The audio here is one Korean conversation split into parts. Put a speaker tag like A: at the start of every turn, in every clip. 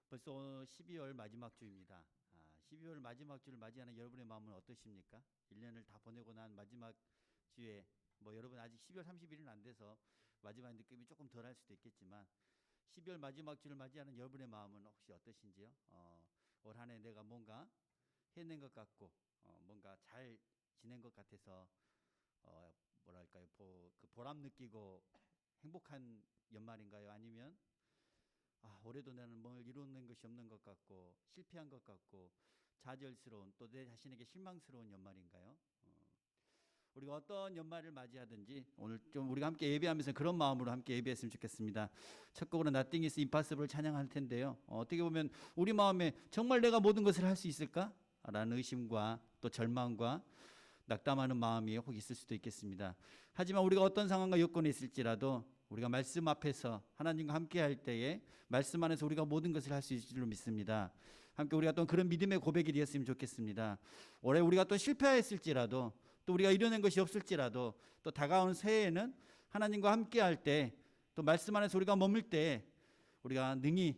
A: 벌써 12월 마지막 주입니다. 12월 마지막 주를 맞이하는 여러분의 마음은 어떠십니까? 1년을 다 보내고 난 마지막 주에 여러분 아직 12월 30일은 안 돼서 마지막 느낌이 조금 덜할 수도 있겠지만 12월 마지막 주를 맞이하는 여러분의 마음은 혹시 어떠신지요? 올 한 해 내가 뭔가 해낸 것 같고 뭔가 잘 지낸 것 같아서 뭐랄까요? 그 보람 느끼고 행복한 연말인가요? 아니면 올해도 나는 뭘 이루는 것이 없는 것 같고 실패한 것 같고 좌절스러운 또 내 자신에게 실망스러운 연말인가요? 우리가 어떤 연말을 맞이하든지 오늘 좀 우리가 함께 예배하면서 그런 마음으로 함께 예배했으면 좋겠습니다. 첫 곡으로 Nothing is Impossible을 찬양할 텐데요. 어떻게 보면 우리 마음에 정말 내가 모든 것을 할 수 있을까? 라는 의심과 또 절망과 낙담하는 마음이 혹 있을 수도 있겠습니다. 하지만 우리가 어떤 상황과 여건에 있을지라도 우리가 말씀 앞에서 하나님과 함께 할 때에 말씀 안에서 우리가 모든 것을 할 수 있을 줄로 믿습니다. 함께 우리가 또 그런 믿음의 고백이 되었으면 좋겠습니다. 올해 우리가 또 실패했을지라도 또 우리가 이뤄낸 것이 없을지라도 또 다가오는 새해에는 하나님과 함께 할 때 또 말씀 안에서 우리가 머물 때 우리가 능히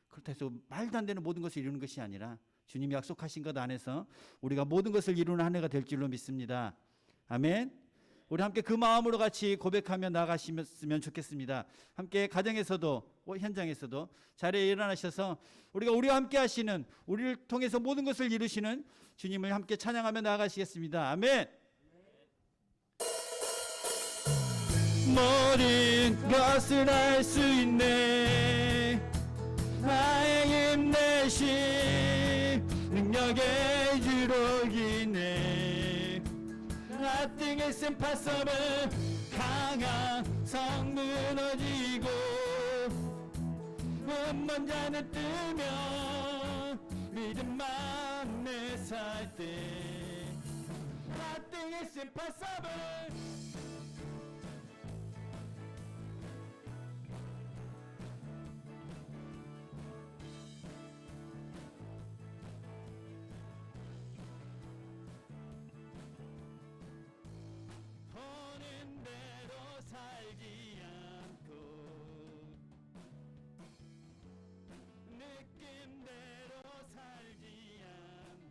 A: 그렇다 해서 말도 안 되는 모든 것을 이루는 것이 아니라 주님이 약속하신 것 안에서 우리가 모든 것을 이루는 한 해가 될 줄로 믿습니다. 아멘. 우리 함께 그 마음으로 같이 고백하며 나아가시면 좋겠습니다. 함께 가정에서도 현장에서도 자리에 일어나셔서 우리와 함께 하시는 우리를 통해서 모든 것을 이루시는 주님을 함께 찬양하며 나아가시겠습니다. 아멘. 모든 것을 할 수 있네 나의 힘내심 능력의 주로이네 Nothing is impossible 강한 성 무너지고 눈먼 자는 뜨면 믿음만 내살 때 Nothing is impossible 보는 대로 살지 않고 느낌대로 살지 않니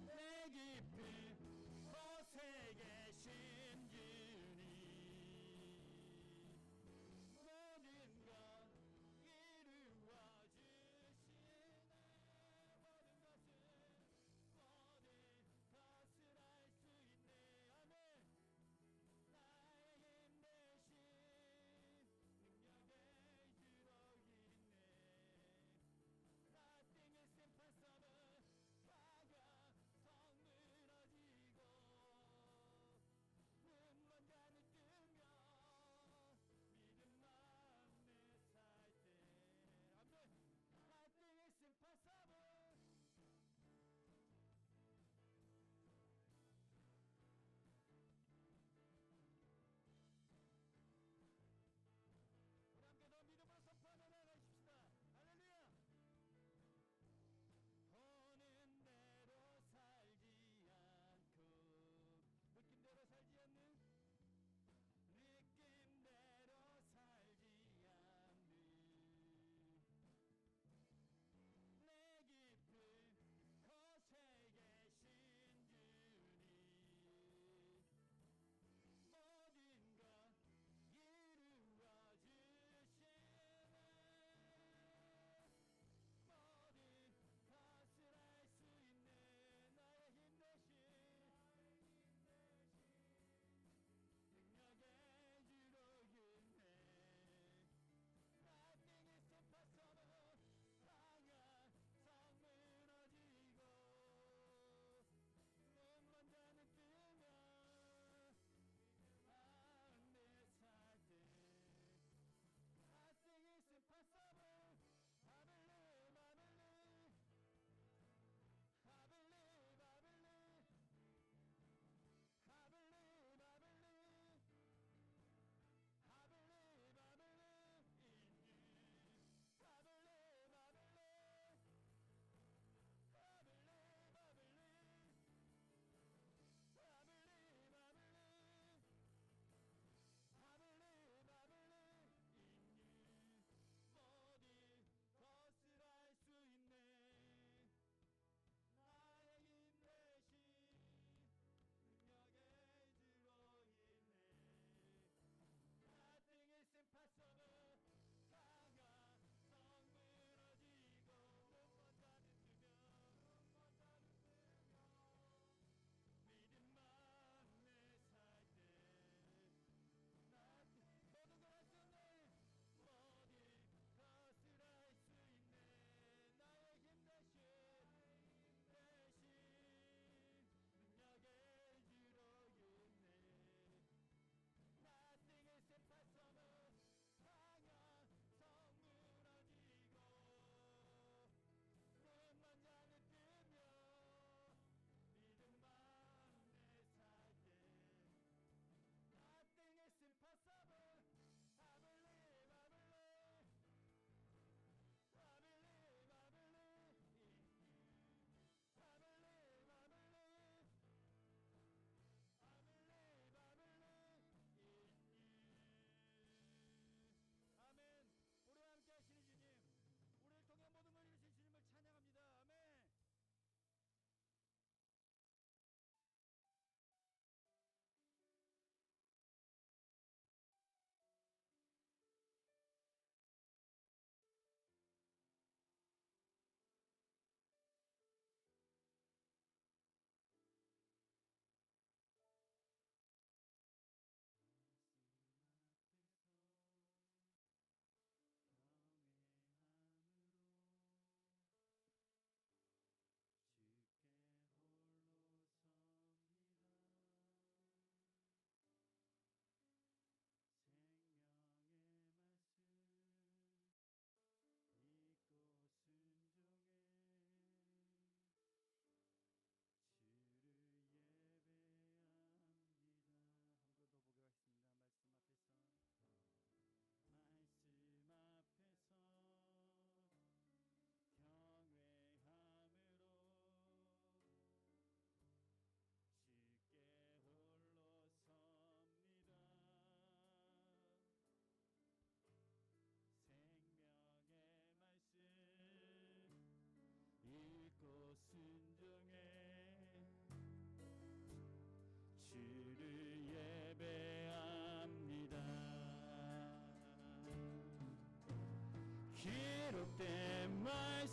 A: 내 깊은 곳에 계신 주님 모든 것 이루어 주시네 모든 것을 할 수 있네 아멘 나의 힘내심 능력의 주로 있네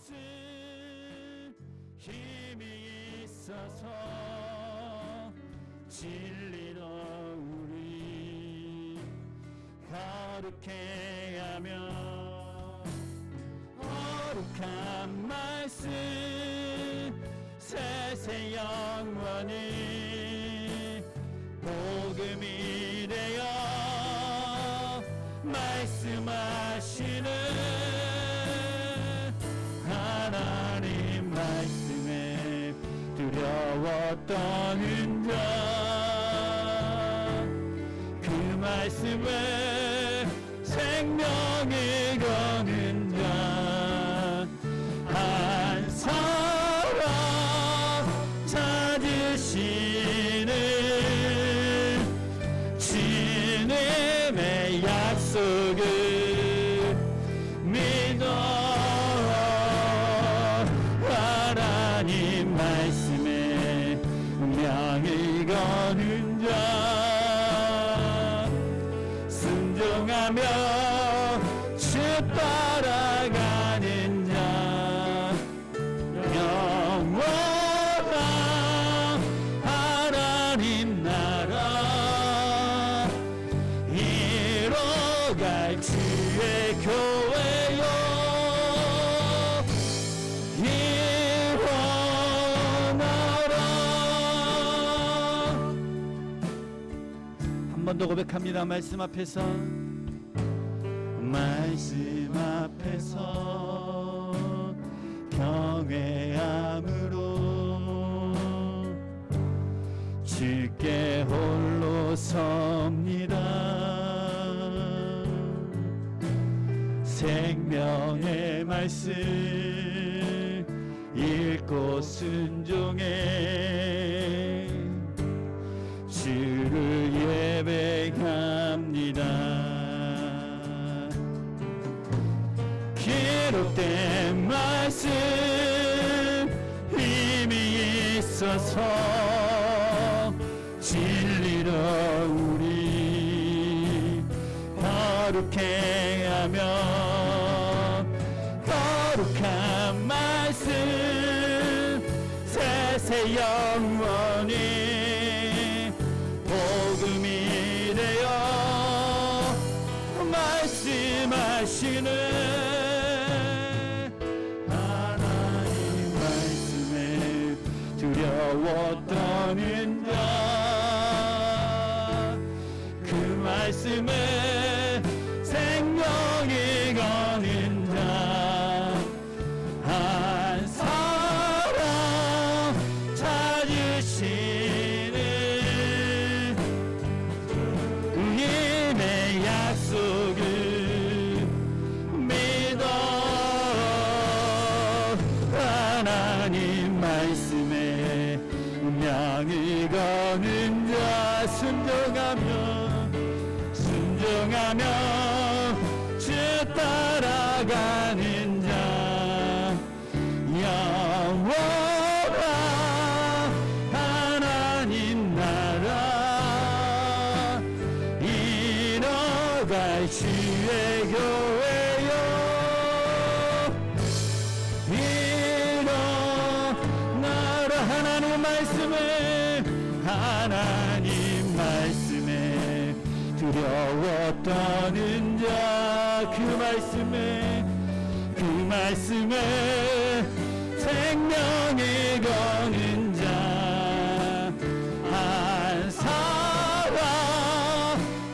A: 말씀 힘이 있어서 진리로 우리 거룩해 하며 거룩한 말씀 세세 영원히 복음이 되어 말씀하시는 하나님 말씀에 두려웠던 자 그 말씀에 생명을 거는 자 한 사람 찾으시는 주님의 약속을 믿어 하나님 말씀에 운명을 거는 자 순종하며 주 따라가는 자 영원한 하나님 나라 이뤄갈 주의 교회요 일어나라. 한 번 더 고백합니다. 말씀 앞에서 경외함으로 주께 홀로 섭니다. 생명의 말씀 읽고 순종해 주를 예배합니다. 기록된 말씀 힘이 있어서 진리로 우리 거룩해 하며 거룩한 말씀 세세 영원히 복음이 되어 말씀하시는 두려웠던 자 그 말씀에 생명이 거는 자 한 사람 찾으시는 주님의 약속을 믿어 하나님 말씀에 운명을 거는 자 순종하며 주 따라가는 자 영원한 하나님 나라 이뤄갈 주의 교회요 일어나라. 하나님 말씀에 두려웠던 자 그 말씀에 생명을 거는 자 한 사람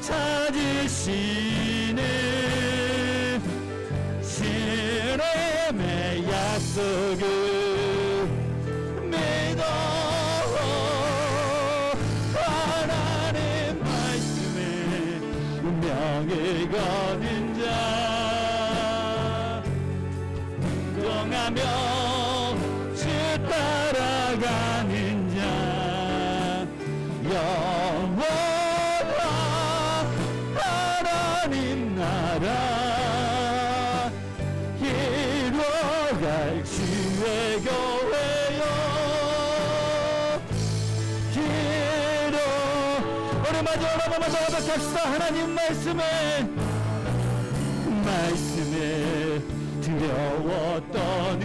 A: 찾으시는 주님의 약속을 믿어 하나님 말씀에 운명을 거는 자 순종하며 주 따라가는 자 영원한 하나님 나라 이뤄갈 주의 교회요 우리 마저 고백합시다. 하나님 말씀에 두려웠던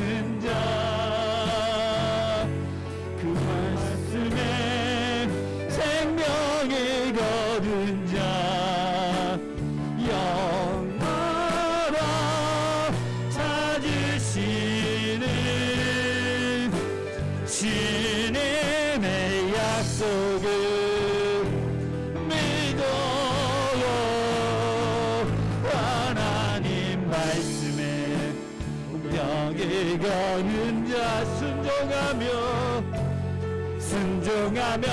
A: 가는 자 순종하며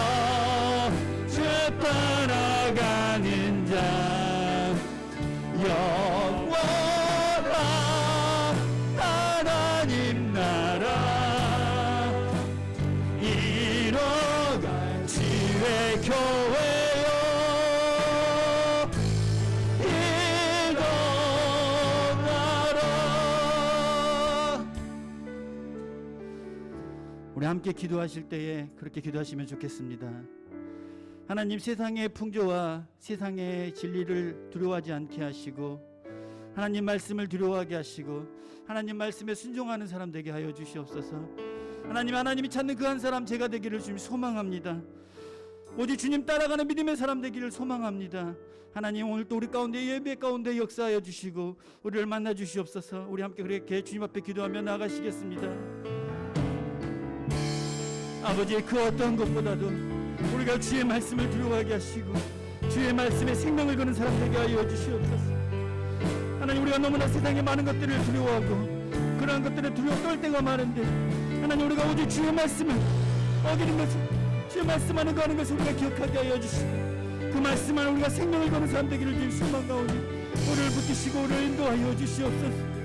A: 주 따라가는 자 영원한 하나님 나라 이뤄갈 지혜 교회여 일어나라. 우리 함께 기도하실 때에 그렇게 기도하시면 좋겠습니다. 하나님, 세상의 풍조와 세상의 진리를 두려워하지 않게 하시고 하나님 말씀을 두려워하게 하시고 하나님 말씀에 순종하는 사람 되게 하여 주시옵소서. 하나님이 찾는 그 한 사람 제가 되기를 주님 소망합니다. 오직 주님 따라가는 믿음의 사람 되기를 소망합니다. 하나님, 오늘 또 우리 가운데 예배 가운데 역사하여 주시고 우리를 만나 주시옵소서. 우리 함께 그렇게 주님 앞에 기도하며 나가시겠습니다. 아버지, 그 어떤 것보다도 우리가 주의 말씀을 두려워하게 하시고 주의 말씀에 생명을 거는 사람 되게 하여 주시옵소서. 하나님, 우리가 너무나 세상의 많은 것들을 두려워하고 그러한 것들을 두려워 떨 때가 많은데 하나님, 우리가 오직 주의 말씀을 어기는 것을, 주의 말씀하는 거 하는 것을 우리가 기억하게 하여 주시고 그 말씀 안에 우리가 생명을 거는 사람 되기를 주님 소망 가오니 우리를 붙드시고 우리를 인도하여 주시옵소서.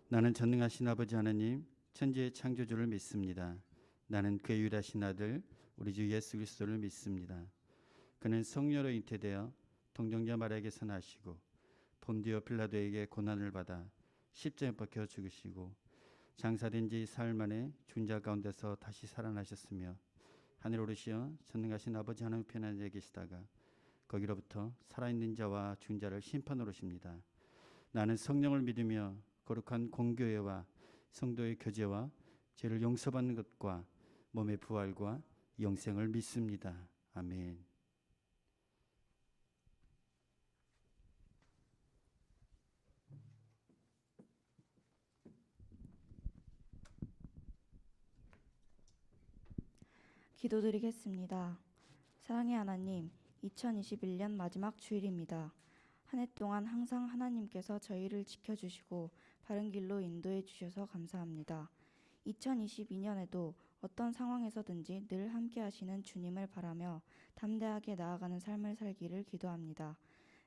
A: 나는 전능하신 아버지 하나님, 천지의 창조주를 믿습니다. 나는 그의 유일하신 아들 우리 주 예수 그리스도를 믿습니다. 그는 성령으로 잉태되어 동정자 마리아에게서 나시고 본디오 빌라도에게 고난을 받아 십자가에 박혀 죽으시고 장사된 지 사흘 만에 죽은 자 가운데서 다시 살아나셨으며 하늘 오르시어 전능하신 아버지 하나님 편에 앉아 계시다가 거기로부터 살아있는 자와 죽은 자를 심판하러 오십니다. 나는 성령을 믿으며 거룩한 공교회와 성도의 교제와 죄를 용서받는 것과 몸의 부활과 영생을 믿습니다. 아멘.
B: 기도드리겠습니다. 사랑의 하나님, 2021년 마지막 주일입니다. 한 해 동안 항상 하나님께서 저희를 지켜주시고 바른 길로 인도해 주셔서 감사합니다. 2022년에도 어떤 상황에서든지 늘 함께 하시는 주님을 바라며 담대하게 나아가는 삶을 살기를 기도합니다.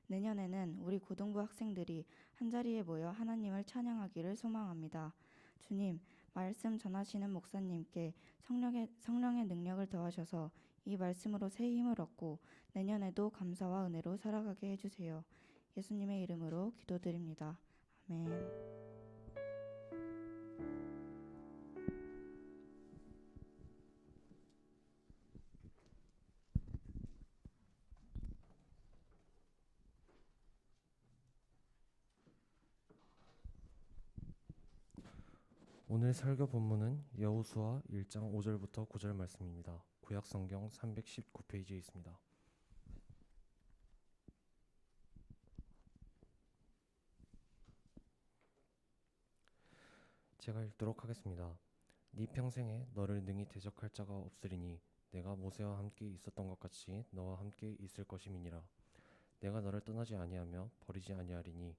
B: 내년에는 우리 고등부 학생들이 한자리에 모여 하나님을 찬양하기를 소망합니다. 주님, 말씀 전하시는 목사님께 성령의 능력을 더하셔서 이 말씀으로 새 힘을 얻고 내년에도 감사와 은혜로 살아가게 해주세요. 예수님의 이름으로 기도드립니다. 아멘.
C: 오늘 설교 본문은 여호수아 1장 5절부터 9절 말씀입니다. 구약 성경 319페이지에 있습니다. 제가 읽도록 하겠습니다. 네 평생에 너를 능히 대적할 자가 없으리니 내가 모세와 함께 있었던 것 같이 너와 함께 있을 것임이니라. 내가 너를 떠나지 아니하며 버리지 아니하리니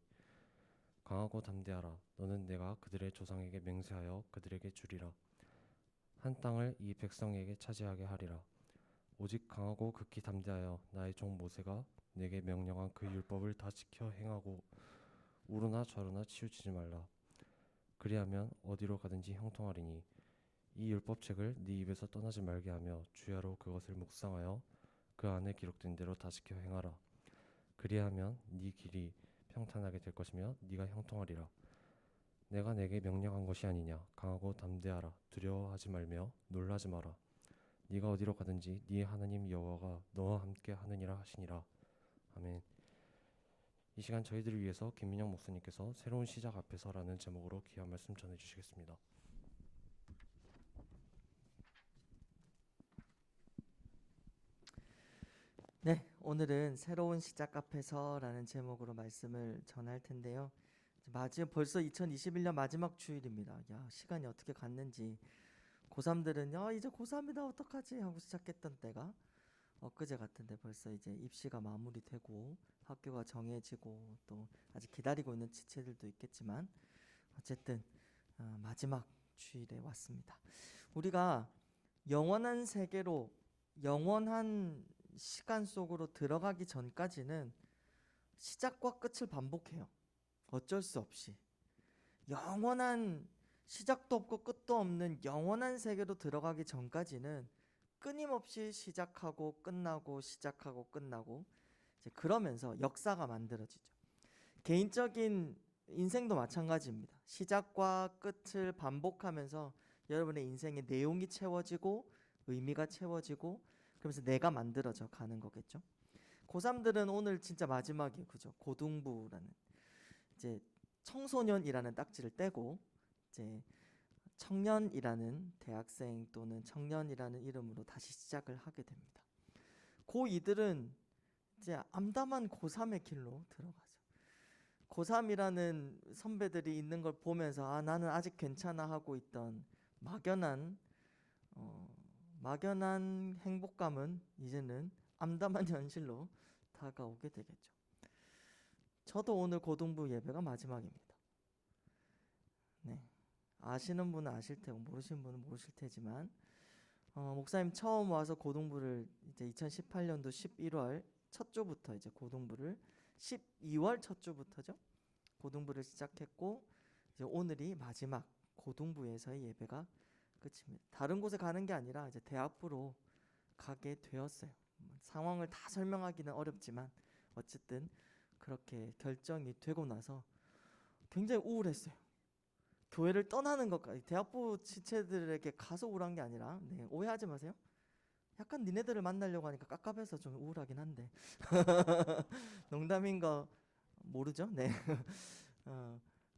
C: 강하고 담대하라. 너는 내가 그들의 조상에게 맹세하여 그들에게 주리라. 한 땅을 이 백성에게 차지하게 하리라. 오직 강하고 극히 담대하여 나의 종 모세가 내게 명령한 그 율법을 다 지켜 행하고 우르나 좌르나 치우치지 말라. 그리하면 어디로 가든지 형통하리니 이 율법책을 네 입에서 떠나지 말게 하며 주야로 그것을 묵상하여 그 안에 기록된 대로 다 지켜 행하라. 그리하면 네 길이 평탄하게 될 것이며 네가 형통하리라. 내가 내게 명령한 것이 아니냐. 강하고 담대하라. 두려워하지 말며 놀라지 마라. 네가 어디로 가든지 네 하나님 여호와가 너와 함께 하느니라 하시니라. 아멘. 이 시간 저희들을 위해서 김민영 목사님께서 새로운 시작 앞에서라는 제목으로 귀한 말씀 전해주시겠습니다.
D: 네, 오늘은 새로운 시작 앞에서라는 제목으로 말씀을 전할 텐데요. 벌써 2021년 마지막 주일입니다. 야, 시간이 어떻게 갔는지. 고3들은 이제 고3이다 어떡하지 하고 시작했던 때가 엊그제 같은데 벌써 이제 입시가 마무리되고 학교가 정해지고 또 아직 기다리고 있는 지체들도 있겠지만 어쨌든 마지막 주일에 왔습니다. 우리가 영원한 세계로 영원한 시간 속으로 들어가기 전까지는 시작과 끝을 반복해요. 어쩔 수 없이 영원한 시작도 없고 끝도 없는 영원한 세계로 들어가기 전까지는 끊임없이 시작하고 끝나고 시작하고 끝나고 이제 그러면서 역사가 만들어지죠. 개인적인 인생도 마찬가지입니다. 시작과 끝을 반복하면서 여러분의 인생의 내용이 채워지고 의미가 채워지고 그러면서 내가 만들어져 가는 거겠죠. 고3들은 오늘 진짜 마지막이에요. 그죠? 고등부라는 이제 청소년이라는 딱지를 떼고 이제 청년이라는 대학생 또는 청년이라는 이름으로 다시 시작을 하게 됩니다. 고2들은 이제 암담한 고3의 길로 들어가죠. 고3이라는 선배들이 있는 걸 보면서 나는 아직 괜찮아 하고 있던 막연한 행복감은 이제는 암담한 현실로 다가오게 되겠죠. 저도 오늘 고등부 예배가 마지막입니다. 네. 아시는 분은 아실 테고 모르시는 분은 모르실 테지만 목사님 처음 와서 고등부를 이제 2018년도 11월 첫 주부터 이제 고등부를 12월 첫 주부터죠. 고등부를 시작했고 이제 오늘이 마지막 고등부에서의 예배가 끝입니다. 다른 곳에 가는 게 아니라 이제 대학부로 가게 되었어요. 상황을 다 설명하기는 어렵지만 어쨌든 그렇게 결정이 되고 나서 굉장히 우울했어요. 교회를 떠나는 것까지 대학부 지체들에게 가서 우울한 게 아니라 오해하지 마세요. 약간 니네들을 만나려고 하니까 깝깝해서 좀 우울하긴 한데 농담인 거 모르죠? 네.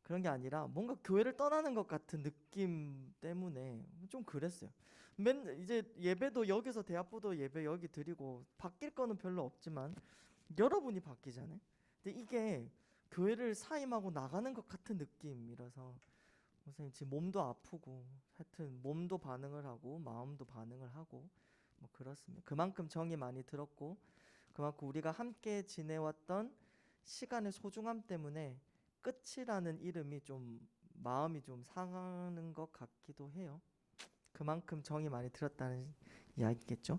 D: 그런 게 아니라 뭔가 교회를 떠나는 것 같은 느낌 때문에 좀 그랬어요. 이제 예배도 여기서 대학부도 예배 여기 드리고 바뀔 거는 별로 없지만 여러분이 바뀌잖아요. 근데 이게 교회를 사임하고 나가는 것 같은 느낌이라서 선생님 지금 몸도 아프고 하여튼 몸도 반응을 하고 마음도 반응을 하고 뭐 그렇습니다. 그만큼 정이 많이 들었고 그만큼 우리가 함께 지내왔던 시간의 소중함 때문에 끝이라는 이름이 좀 마음이 좀 상하는 것 같기도 해요. 그만큼 정이 많이 들었다는 이야기겠죠.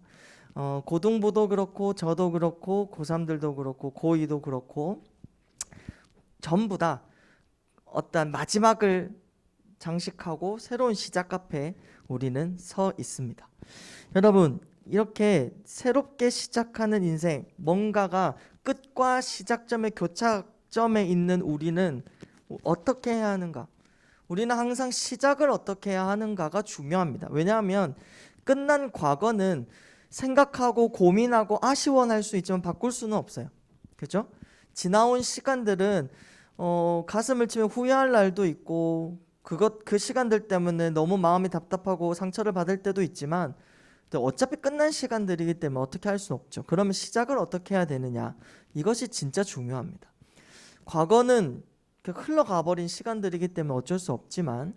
D: 고등부도 그렇고 저도 그렇고 고3들도 그렇고 고2도 그렇고 전부 다 어떤 마지막을 장식하고 새로운 시작 앞에 우리는 서 있습니다. 여러분 이렇게 새롭게 시작하는 인생 뭔가가 끝과 시작점의 교차점에 있는 우리는 어떻게 해야 하는가? 우리는 항상 시작을 어떻게 해야 하는가가 중요합니다. 왜냐하면 끝난 과거는 생각하고 고민하고 아쉬워할 수 있지만 바꿀 수는 없어요. 그죠? 지나온 시간들은 가슴을 치면 후회할 날도 있고 그 시간들 때문에 너무 마음이 답답하고 상처를 받을 때도 있지만 어차피 끝난 시간들이기 때문에 어떻게 할 수 없죠. 그러면 시작을 어떻게 해야 되느냐? 이것이 진짜 중요합니다. 과거는 흘러가 버린 시간들이기 때문에 어쩔 수 없지만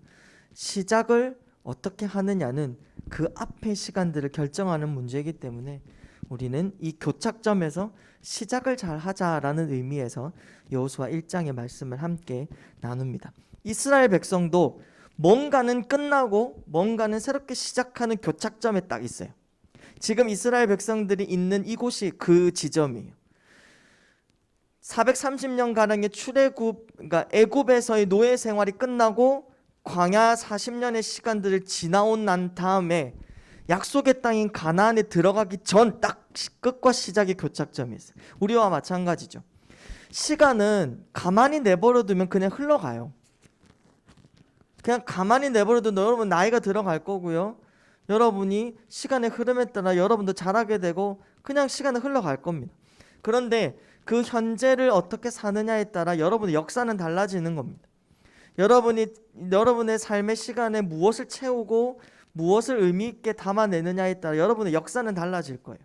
D: 시작을 어떻게 하느냐는 그 앞의 시간들을 결정하는 문제이기 때문에 우리는 이 교착점에서 시작을 잘 하자라는 의미에서 여호수아 1장의 말씀을 함께 나눕니다. 이스라엘 백성도 뭔가는 끝나고 뭔가는 새롭게 시작하는 교착점에 딱 있어요. 지금 이스라엘 백성들이 있는 이곳이 그 지점이에요. 430년가량의 출애굽, 그러니까 애굽에서의 노예 생활이 끝나고 광야 40년의 시간들을 지나온 난 다음에 약속의 땅인 가나안에 들어가기 전 딱 끝과 시작의 교착점이 있어요. 우리와 마찬가지죠. 시간은 가만히 내버려두면 그냥 흘러가요. 그냥 가만히 내버려두면 여러분 나이가 들어갈 거고요. 여러분이 시간의 흐름에 따라 여러분도 자라게 되고 그냥 시간은 흘러갈 겁니다. 그런데 그 현재를 어떻게 사느냐에 따라 여러분의 역사는 달라지는 겁니다. 여러분의 삶의 시간에 무엇을 채우고 무엇을 의미 있게 담아내느냐에 따라 여러분의 역사는 달라질 거예요.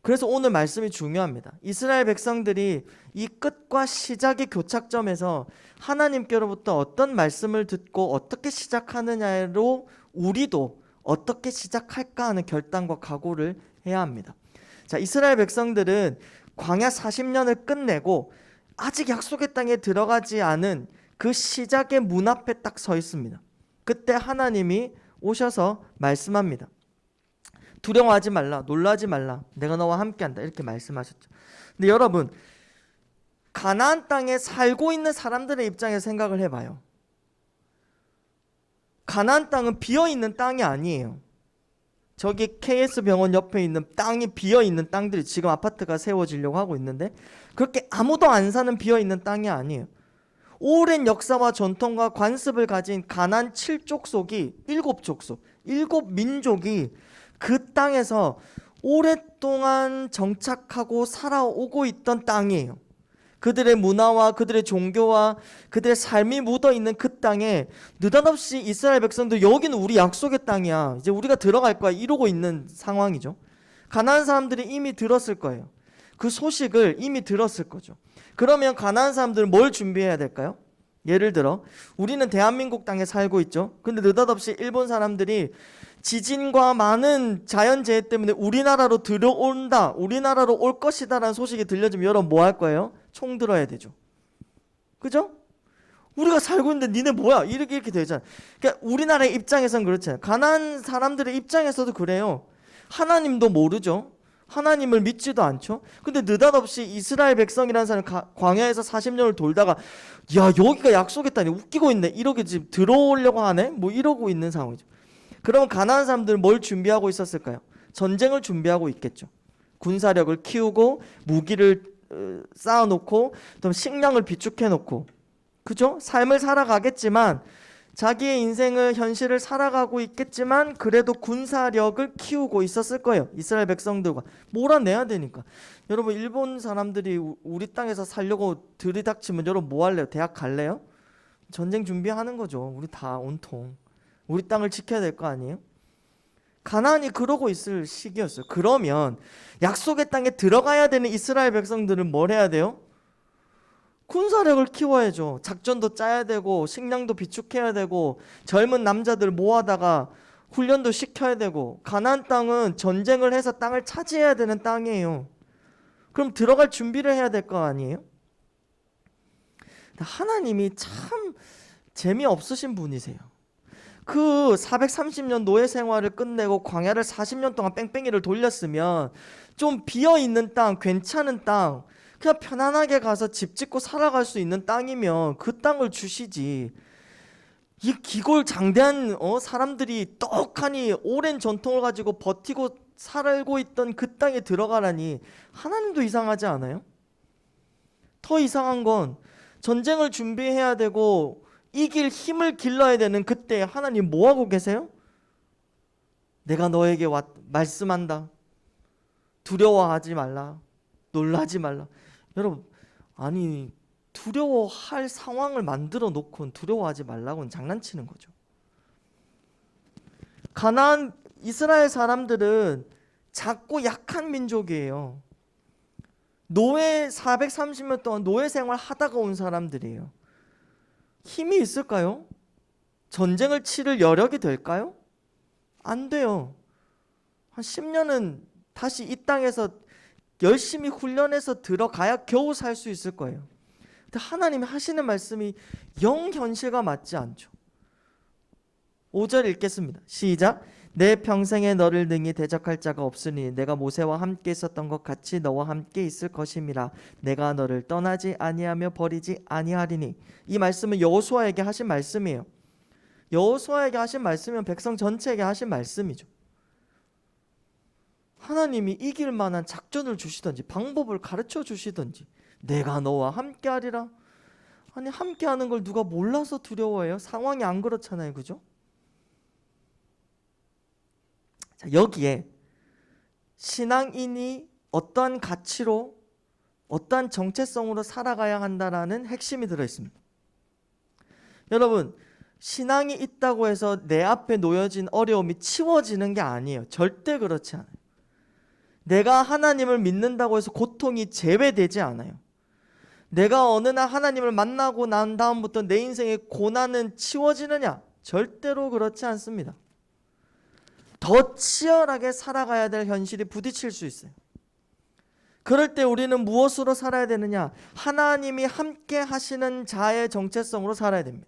D: 그래서 오늘 말씀이 중요합니다. 이스라엘 백성들이 이 끝과 시작의 교착점에서 하나님께로부터 어떤 말씀을 듣고 어떻게 시작하느냐로 우리도 어떻게 시작할까 하는 결단과 각오를 해야 합니다. 자, 이스라엘 백성들은 광야 40년을 끝내고 아직 약속의 땅에 들어가지 않은 그 시작의 문 앞에 딱 서 있습니다. 그때 하나님이 오셔서 말씀합니다. 두려워하지 말라, 놀라지 말라, 내가 너와 함께한다, 이렇게 말씀하셨죠. 근데 여러분, 가나안 땅에 살고 있는 사람들의 입장에서 생각을 해봐요. 가나안 땅은 비어있는 땅이 아니에요. 저기 KS 병원 옆에 있는 땅이 비어있는 땅들이 지금 아파트가 세워지려고 하고 있는데 그렇게 아무도 안 사는 비어있는 땅이 아니에요. 오랜 역사와 전통과 관습을 가진 가나안 7족속이 7족속, 7민족이 그 땅에서 오랫동안 정착하고 살아오고 있던 땅이에요. 그들의 문화와 그들의 종교와 그들의 삶이 묻어있는 그 땅에 느닷없이 이스라엘 백성들 여기는 우리 약속의 땅이야, 이제 우리가 들어갈 거야, 이러고 있는 상황이죠. 가나안 사람들이 이미 들었을 거예요. 그 소식을 이미 들었을 거죠. 그러면 가나안 사람들은 뭘 준비해야 될까요? 예를 들어 우리는 대한민국 땅에 살고 있죠. 근데 느닷없이 일본 사람들이 지진과 많은 자연재해 때문에 우리나라로 들어온다, 우리나라로 올 것이다 라는 소식이 들려주면 여러분 뭐 할 거예요? 총 들어야 되죠. 그죠? 우리가 살고 있는데 니네 뭐야? 이렇게 되잖아요. 그러니까 우리나라의 입장에서는 그렇잖아요. 가나안 사람들의 입장에서도 그래요. 하나님도 모르죠. 하나님을 믿지도 않죠. 근데 느닷없이 이스라엘 백성이라는 사람이 광야에서 40년을 돌다가 야, 여기가 약속의 땅이 웃기고 있네, 이렇게 지금 들어오려고 하네, 뭐 이러고 있는 상황이죠. 그러면 가나안 사람들은 뭘 준비하고 있었을까요? 전쟁을 준비하고 있겠죠. 군사력을 키우고 무기를 쌓아놓고 또 식량을 비축해놓고, 그죠? 삶을 살아가겠지만 자기의 인생을 현실을 살아가고 있겠지만 그래도 군사력을 키우고 있었을 거예요. 이스라엘 백성들과 몰아내야 되니까. 여러분 일본 사람들이 우리 땅에서 살려고 들이닥치면 여러분 뭐 할래요? 대학 갈래요? 전쟁 준비하는 거죠. 우리 다 온통 우리 땅을 지켜야 될 거 아니에요? 가나안이 그러고 있을 시기였어요. 그러면 약속의 땅에 들어가야 되는 이스라엘 백성들은 뭘 해야 돼요? 군사력을 키워야죠. 작전도 짜야 되고 식량도 비축해야 되고 젊은 남자들 모아다가 훈련도 시켜야 되고. 가나안 땅은 전쟁을 해서 땅을 차지해야 되는 땅이에요. 그럼 들어갈 준비를 해야 될 거 아니에요? 하나님이 참 재미없으신 분이세요. 그 430년 노예 생활을 끝내고 광야를 40년 동안 뺑뺑이를 돌렸으면 좀 비어있는 땅, 괜찮은 땅, 그냥 편안하게 가서 집 짓고 살아갈 수 있는 땅이면 그 땅을 주시지. 이 기골장대한 사람들이 떡하니 오랜 전통을 가지고 버티고 살고 있던 그 땅에 들어가라니 하나님도 이상하지 않아요? 더 이상한 건 전쟁을 준비해야 되고 이길 힘을 길러야 되는 그때 하나님 뭐하고 계세요? 내가 너에게 말씀한다. 두려워하지 말라. 놀라지 말라. 여러분, 아니 두려워할 상황을 만들어 놓고는 두려워하지 말라고는 장난치는 거죠. 가나안 이스라엘 사람들은 작고 약한 민족이에요. 노예 430년 동안 노예 생활 하다가 온 사람들이에요. 힘이 있을까요? 전쟁을 치를 여력이 될까요? 안 돼요. 한 10년은 다시 이 땅에서 열심히 훈련해서 들어가야 겨우 살 수 있을 거예요. 근데 하나님이 하시는 말씀이 영 현실과 맞지 않죠. 5절 읽겠습니다. 시작. 내 평생에 너를 능히 대적할 자가 없으니 내가 모세와 함께 있었던 것 같이 너와 함께 있을 것임이라. 내가 너를 떠나지 아니하며 버리지 아니하리니. 이 말씀은 여호수아에게 하신 말씀이에요. 여호수아에게 하신 말씀이면 백성 전체에게 하신 말씀이죠. 하나님이 이길 만한 작전을 주시든지 방법을 가르쳐 주시든지 내가 너와 함께 하리라. 아니 함께 하는 걸 누가 몰라서 두려워해요? 상황이 안 그렇잖아요. 그죠? 자, 여기에 신앙인이 어떠한 가치로 어떠한 정체성으로 살아가야 한다라는 핵심이 들어있습니다. 여러분, 신앙이 있다고 해서 내 앞에 놓여진 어려움이 치워지는 게 아니에요. 절대 그렇지 않아요. 내가 하나님을 믿는다고 해서 고통이 제외되지 않아요. 내가 어느 날 하나님을 만나고 난 다음부터 내 인생의 고난은 치워지느냐? 절대로 그렇지 않습니다. 더 치열하게 살아가야 될 현실이 부딪힐 수 있어요. 그럴 때 우리는 무엇으로 살아야 되느냐? 하나님이 함께 하시는 자의 정체성으로 살아야 됩니다.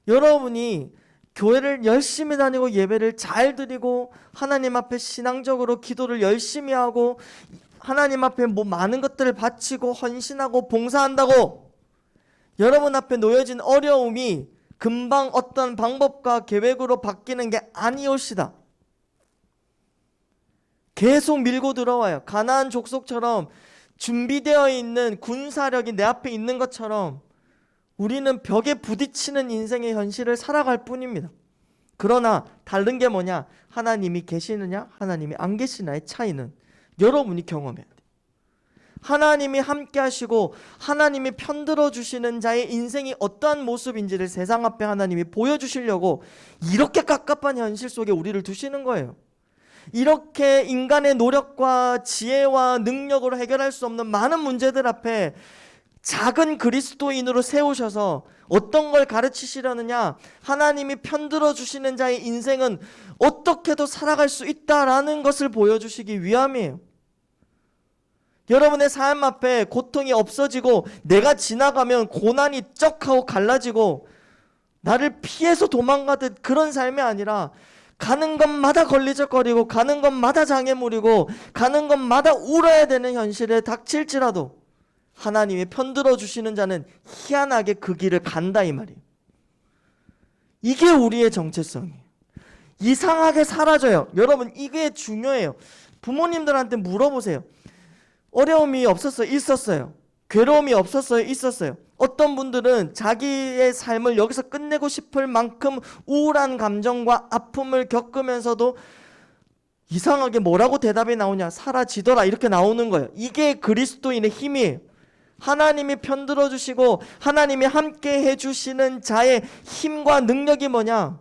D: 여러분이 교회를 열심히 다니고 예배를 잘 드리고 하나님 앞에 신앙적으로 기도를 열심히 하고 하나님 앞에 뭐 많은 것들을 바치고 헌신하고 봉사한다고 여러분 앞에 놓여진 어려움이 금방 어떤 방법과 계획으로 바뀌는 게 아니올시다. 계속 밀고 들어와요. 가나안 족속처럼 준비되어 있는 군사력이 내 앞에 있는 것처럼 우리는 벽에 부딪히는 인생의 현실을 살아갈 뿐입니다. 그러나 다른 게 뭐냐? 하나님이 계시느냐 하나님이 안 계시냐의 차이는 여러분이 경험해야 돼요. 하나님이 함께 하시고 하나님이 편들어 주시는 자의 인생이 어떠한 모습인지를 세상 앞에 하나님이 보여주시려고 이렇게 깝깝한 현실 속에 우리를 두시는 거예요. 이렇게 인간의 노력과 지혜와 능력으로 해결할 수 없는 많은 문제들 앞에 작은 그리스도인으로 세우셔서 어떤 걸 가르치시려느냐? 하나님이 편들어 주시는 자의 인생은 어떻게도 살아갈 수 있다라는 것을 보여주시기 위함이에요. 여러분의 삶 앞에 고통이 없어지고 내가 지나가면 고난이 쩍하고 갈라지고 나를 피해서 도망가듯 그런 삶이 아니라 가는 것마다 걸리적거리고 가는 것마다 장애물이고 가는 것마다 울어야 되는 현실에 닥칠지라도 하나님이 편들어 주시는 자는 희한하게 그 길을 간다 이 말이에요. 이게 우리의 정체성이에요. 이상하게 사라져요. 여러분 이게 중요해요. 부모님들한테 물어보세요. 어려움이 없었어요? 있었어요. 괴로움이 없었어요? 있었어요. 어떤 분들은 자기의 삶을 여기서 끝내고 싶을 만큼 우울한 감정과 아픔을 겪으면서도 이상하게 뭐라고 대답이 나오냐? 사라지더라 이렇게 나오는 거예요. 이게 그리스도인의 힘이에요. 하나님이 편들어 주시고 하나님이 함께 해주시는 자의 힘과 능력이 뭐냐?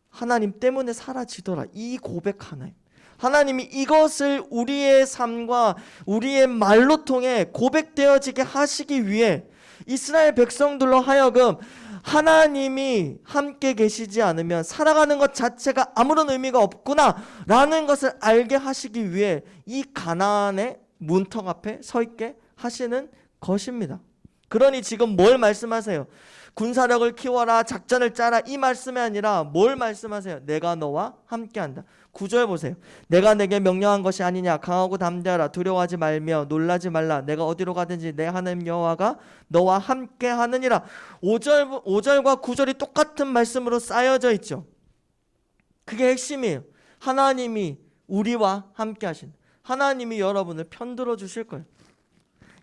D: 하나님 때문에 사라지더라. 이 고백 하나예요. 하나님이 이것을 우리의 삶과 우리의 말로 통해 고백되어지게 하시기 위해 이스라엘 백성들로 하여금 하나님이 함께 계시지 않으면 살아가는 것 자체가 아무런 의미가 없구나 라는 것을 알게 하시기 위해 이 가나안의 문턱 앞에 서 있게 하시는 것입니다. 그러니 지금 뭘 말씀하세요? 군사력을 키워라, 작전을 짜라 이 말씀이 아니라 뭘 말씀하세요? 내가 너와 함께한다. 9절 보세요. 내가 내게 명령한 것이 아니냐? 강하고 담대하라. 두려워하지 말며 놀라지 말라. 내가 어디로 가든지 내 하나님 여호와가 너와 함께하느니라. 5절과 9절이 똑같은 말씀으로 쌓여져 있죠. 그게 핵심이에요. 하나님이 우리와 함께 하신다. 하나님이 여러분을 편들어 주실 거예요.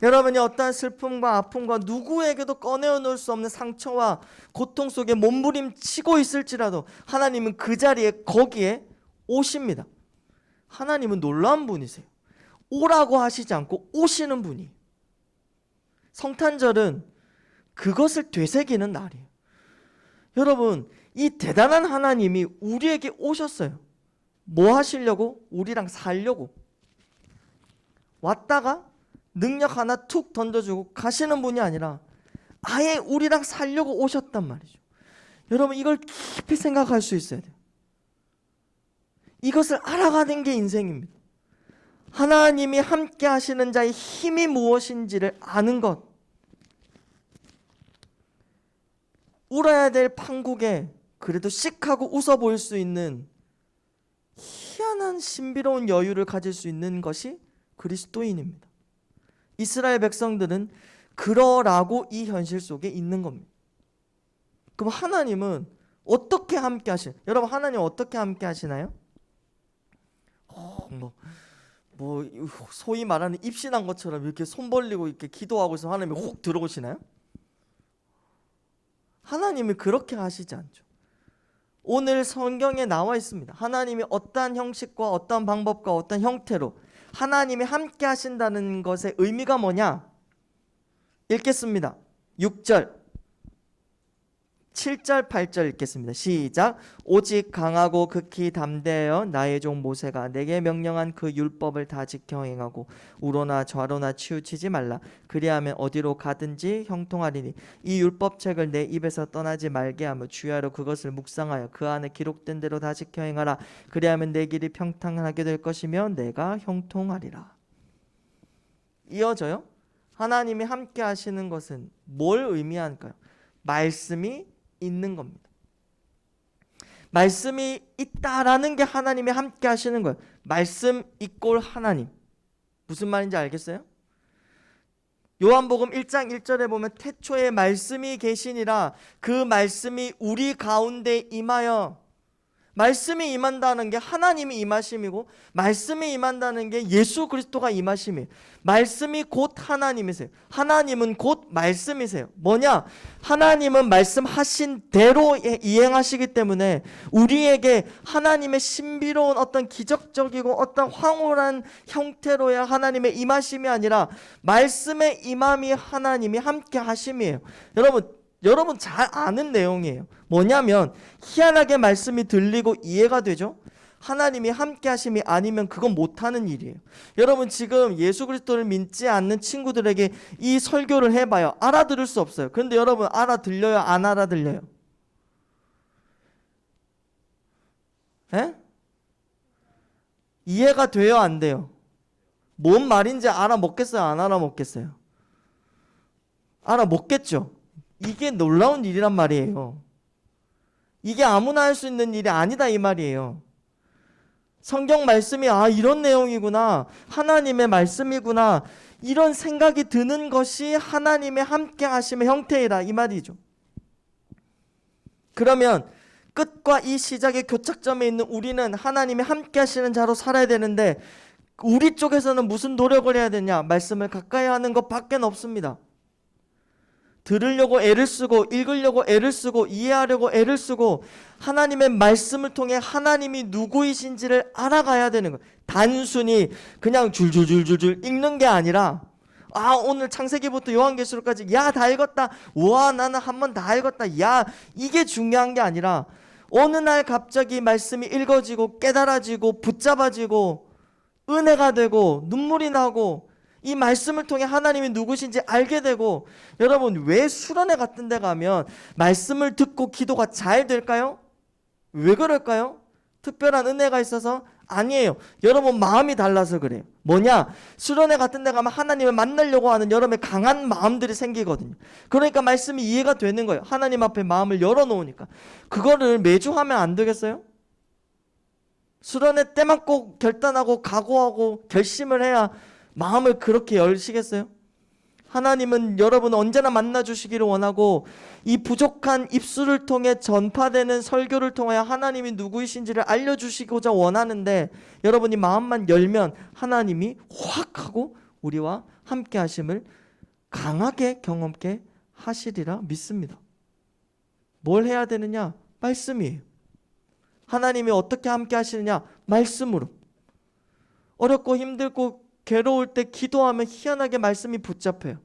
D: 여러분이 어떠한 슬픔과 아픔과 누구에게도 꺼내어 놓을 수 없는 상처와 고통 속에 몸부림치고 있을지라도 하나님은 그 자리에 거기에 오십니다. 하나님은 놀라운 분이세요. 오라고 하시지 않고 오시는 분이. 성탄절은 그것을 되새기는 날이에요. 여러분 이 대단한 하나님이 우리에게 오셨어요. 뭐 하시려고? 우리랑 살려고. 왔다가 능력 하나 툭 던져주고 가시는 분이 아니라 아예 우리랑 살려고 오셨단 말이죠. 여러분 이걸 깊이 생각할 수 있어야 돼요. 이것을 알아가는 게 인생입니다. 하나님이 함께 하시는 자의 힘이 무엇인지를 아는 것. 울어야 될 판국에 그래도 씩하고 웃어 보일 수 있는 희한한 신비로운 여유를 가질 수 있는 것이 그리스도인입니다. 이스라엘 백성들은 그러라고 이 현실 속에 있는 겁니다. 그럼 하나님은 어떻게 함께 하시나요? 여러분 하나님 어떻게 함께 하시나요? 소위 말하는 입신한 것처럼 이렇게 손 벌리고 이렇게 기도하고 있으면 하나님이 혹 들어오시나요? 하나님이 그렇게 하시지 않죠. 오늘 성경에 나와 있습니다. 하나님이 어떠한 형식과 어떠한 방법과 어떠한 형태로 하나님이 함께 하신다는 것의 의미가 뭐냐? 읽겠습니다. 6절 7절 8절 읽겠습니다. 시작. 오직 강하고 극히 담대하여 나의 종 모세가 내게 명령한 그 율법을 다 지켜 행하고 우로나 좌로나 치우치지 말라. 그리하면 어디로 가든지 형통하리니 이 율법책을 내 입에서 떠나지 말게 하며 주야로 그것을 묵상하여 그 안에 기록된 대로 다 지켜 행하라. 그리하면 내 길이 평탄하게 될 것이며 내가 형통하리라. 이어져요. 하나님이 함께 하시는 것은 뭘 의미할까요? 말씀이 있는 겁니다. 말씀이 있다라는 게 하나님이 함께 하시는 거예요. 말씀 이꼴 하나님. 무슨 말인지 알겠어요? 요한복음 1장 1절에 보면 태초에 말씀이 계시니라 그 말씀이 우리 가운데 임하여, 말씀이 임한다는 게 하나님이 임하심이고 말씀이 임한다는 게 예수 그리스도가 임하심이에요. 말씀이 곧 하나님이세요. 하나님은 곧 말씀이세요. 뭐냐? 하나님은 말씀하신 대로 이행하시기 때문에 우리에게 하나님의 신비로운 어떤 기적적이고 어떤 황홀한 형태로의 하나님의 임하심이 아니라 말씀의 임함이 하나님이 함께 하심이에요. 여러분 잘 아는 내용이에요. 뭐냐면 희한하게 말씀이 들리고 이해가 되죠? 하나님이 함께 하심이 아니면 그건 못하는 일이에요. 여러분 지금 예수 그리스도를 믿지 않는 친구들에게 이 설교를 해봐요. 알아들을 수 없어요. 그런데 여러분 알아들려요? 안 알아들려요? 에? 이해가 돼요? 안 돼요? 뭔 말인지 알아먹겠어요? 안 알아먹겠어요? 알아먹겠죠? 이게 놀라운 일이란 말이에요. 이게 아무나 할 수 있는 일이 아니다 이 말이에요. 성경 말씀이 이런 내용이구나, 하나님의 말씀이구나, 이런 생각이 드는 것이 하나님의 함께 하심의 형태이라 이 말이죠. 그러면 끝과 이 시작의 교착점에 있는 우리는 하나님이 함께 하시는 자로 살아야 되는데 우리 쪽에서는 무슨 노력을 해야 되냐? 말씀을 가까이 하는 것밖에 없습니다. 들으려고 애를 쓰고 읽으려고 애를 쓰고 이해하려고 애를 쓰고 하나님의 말씀을 통해 하나님이 누구이신지를 알아가야 되는 거예요. 단순히 그냥 줄줄줄줄줄 읽는 게 아니라 오늘 창세기부터 요한계시록까지 다 읽었다. 와 나는 한 번 다 읽었다. 이게 중요한 게 아니라 어느 날 갑자기 말씀이 읽어지고 깨달아지고 붙잡아지고 은혜가 되고 눈물이 나고 이 말씀을 통해 하나님이 누구신지 알게 되고. 여러분 왜 수련회 같은 데 가면 말씀을 듣고 기도가 잘 될까요? 왜 그럴까요? 특별한 은혜가 있어서? 아니에요. 여러분 마음이 달라서 그래요. 뭐냐? 수련회 같은 데 가면 하나님을 만나려고 하는 여러분의 강한 마음들이 생기거든요. 그러니까 말씀이 이해가 되는 거예요. 하나님 앞에 마음을 열어놓으니까. 그거를 매주 하면 안 되겠어요? 수련회 때만 꼭 결단하고 각오하고 결심을 해야 마음을 그렇게 열시겠어요? 하나님은 여러분을 언제나 만나주시기를 원하고 이 부족한 입술을 통해 전파되는 설교를 통하여 하나님이 누구이신지를 알려주시고자 원하는데 여러분이 마음만 열면 하나님이 확 하고 우리와 함께 하심을 강하게 경험케 하시리라 믿습니다. 뭘 해야 되느냐? 말씀이에요. 하나님이 어떻게 함께 하시느냐? 말씀으로. 어렵고 힘들고 괴로울 때 기도하면 희한하게 말씀이 붙잡혀요.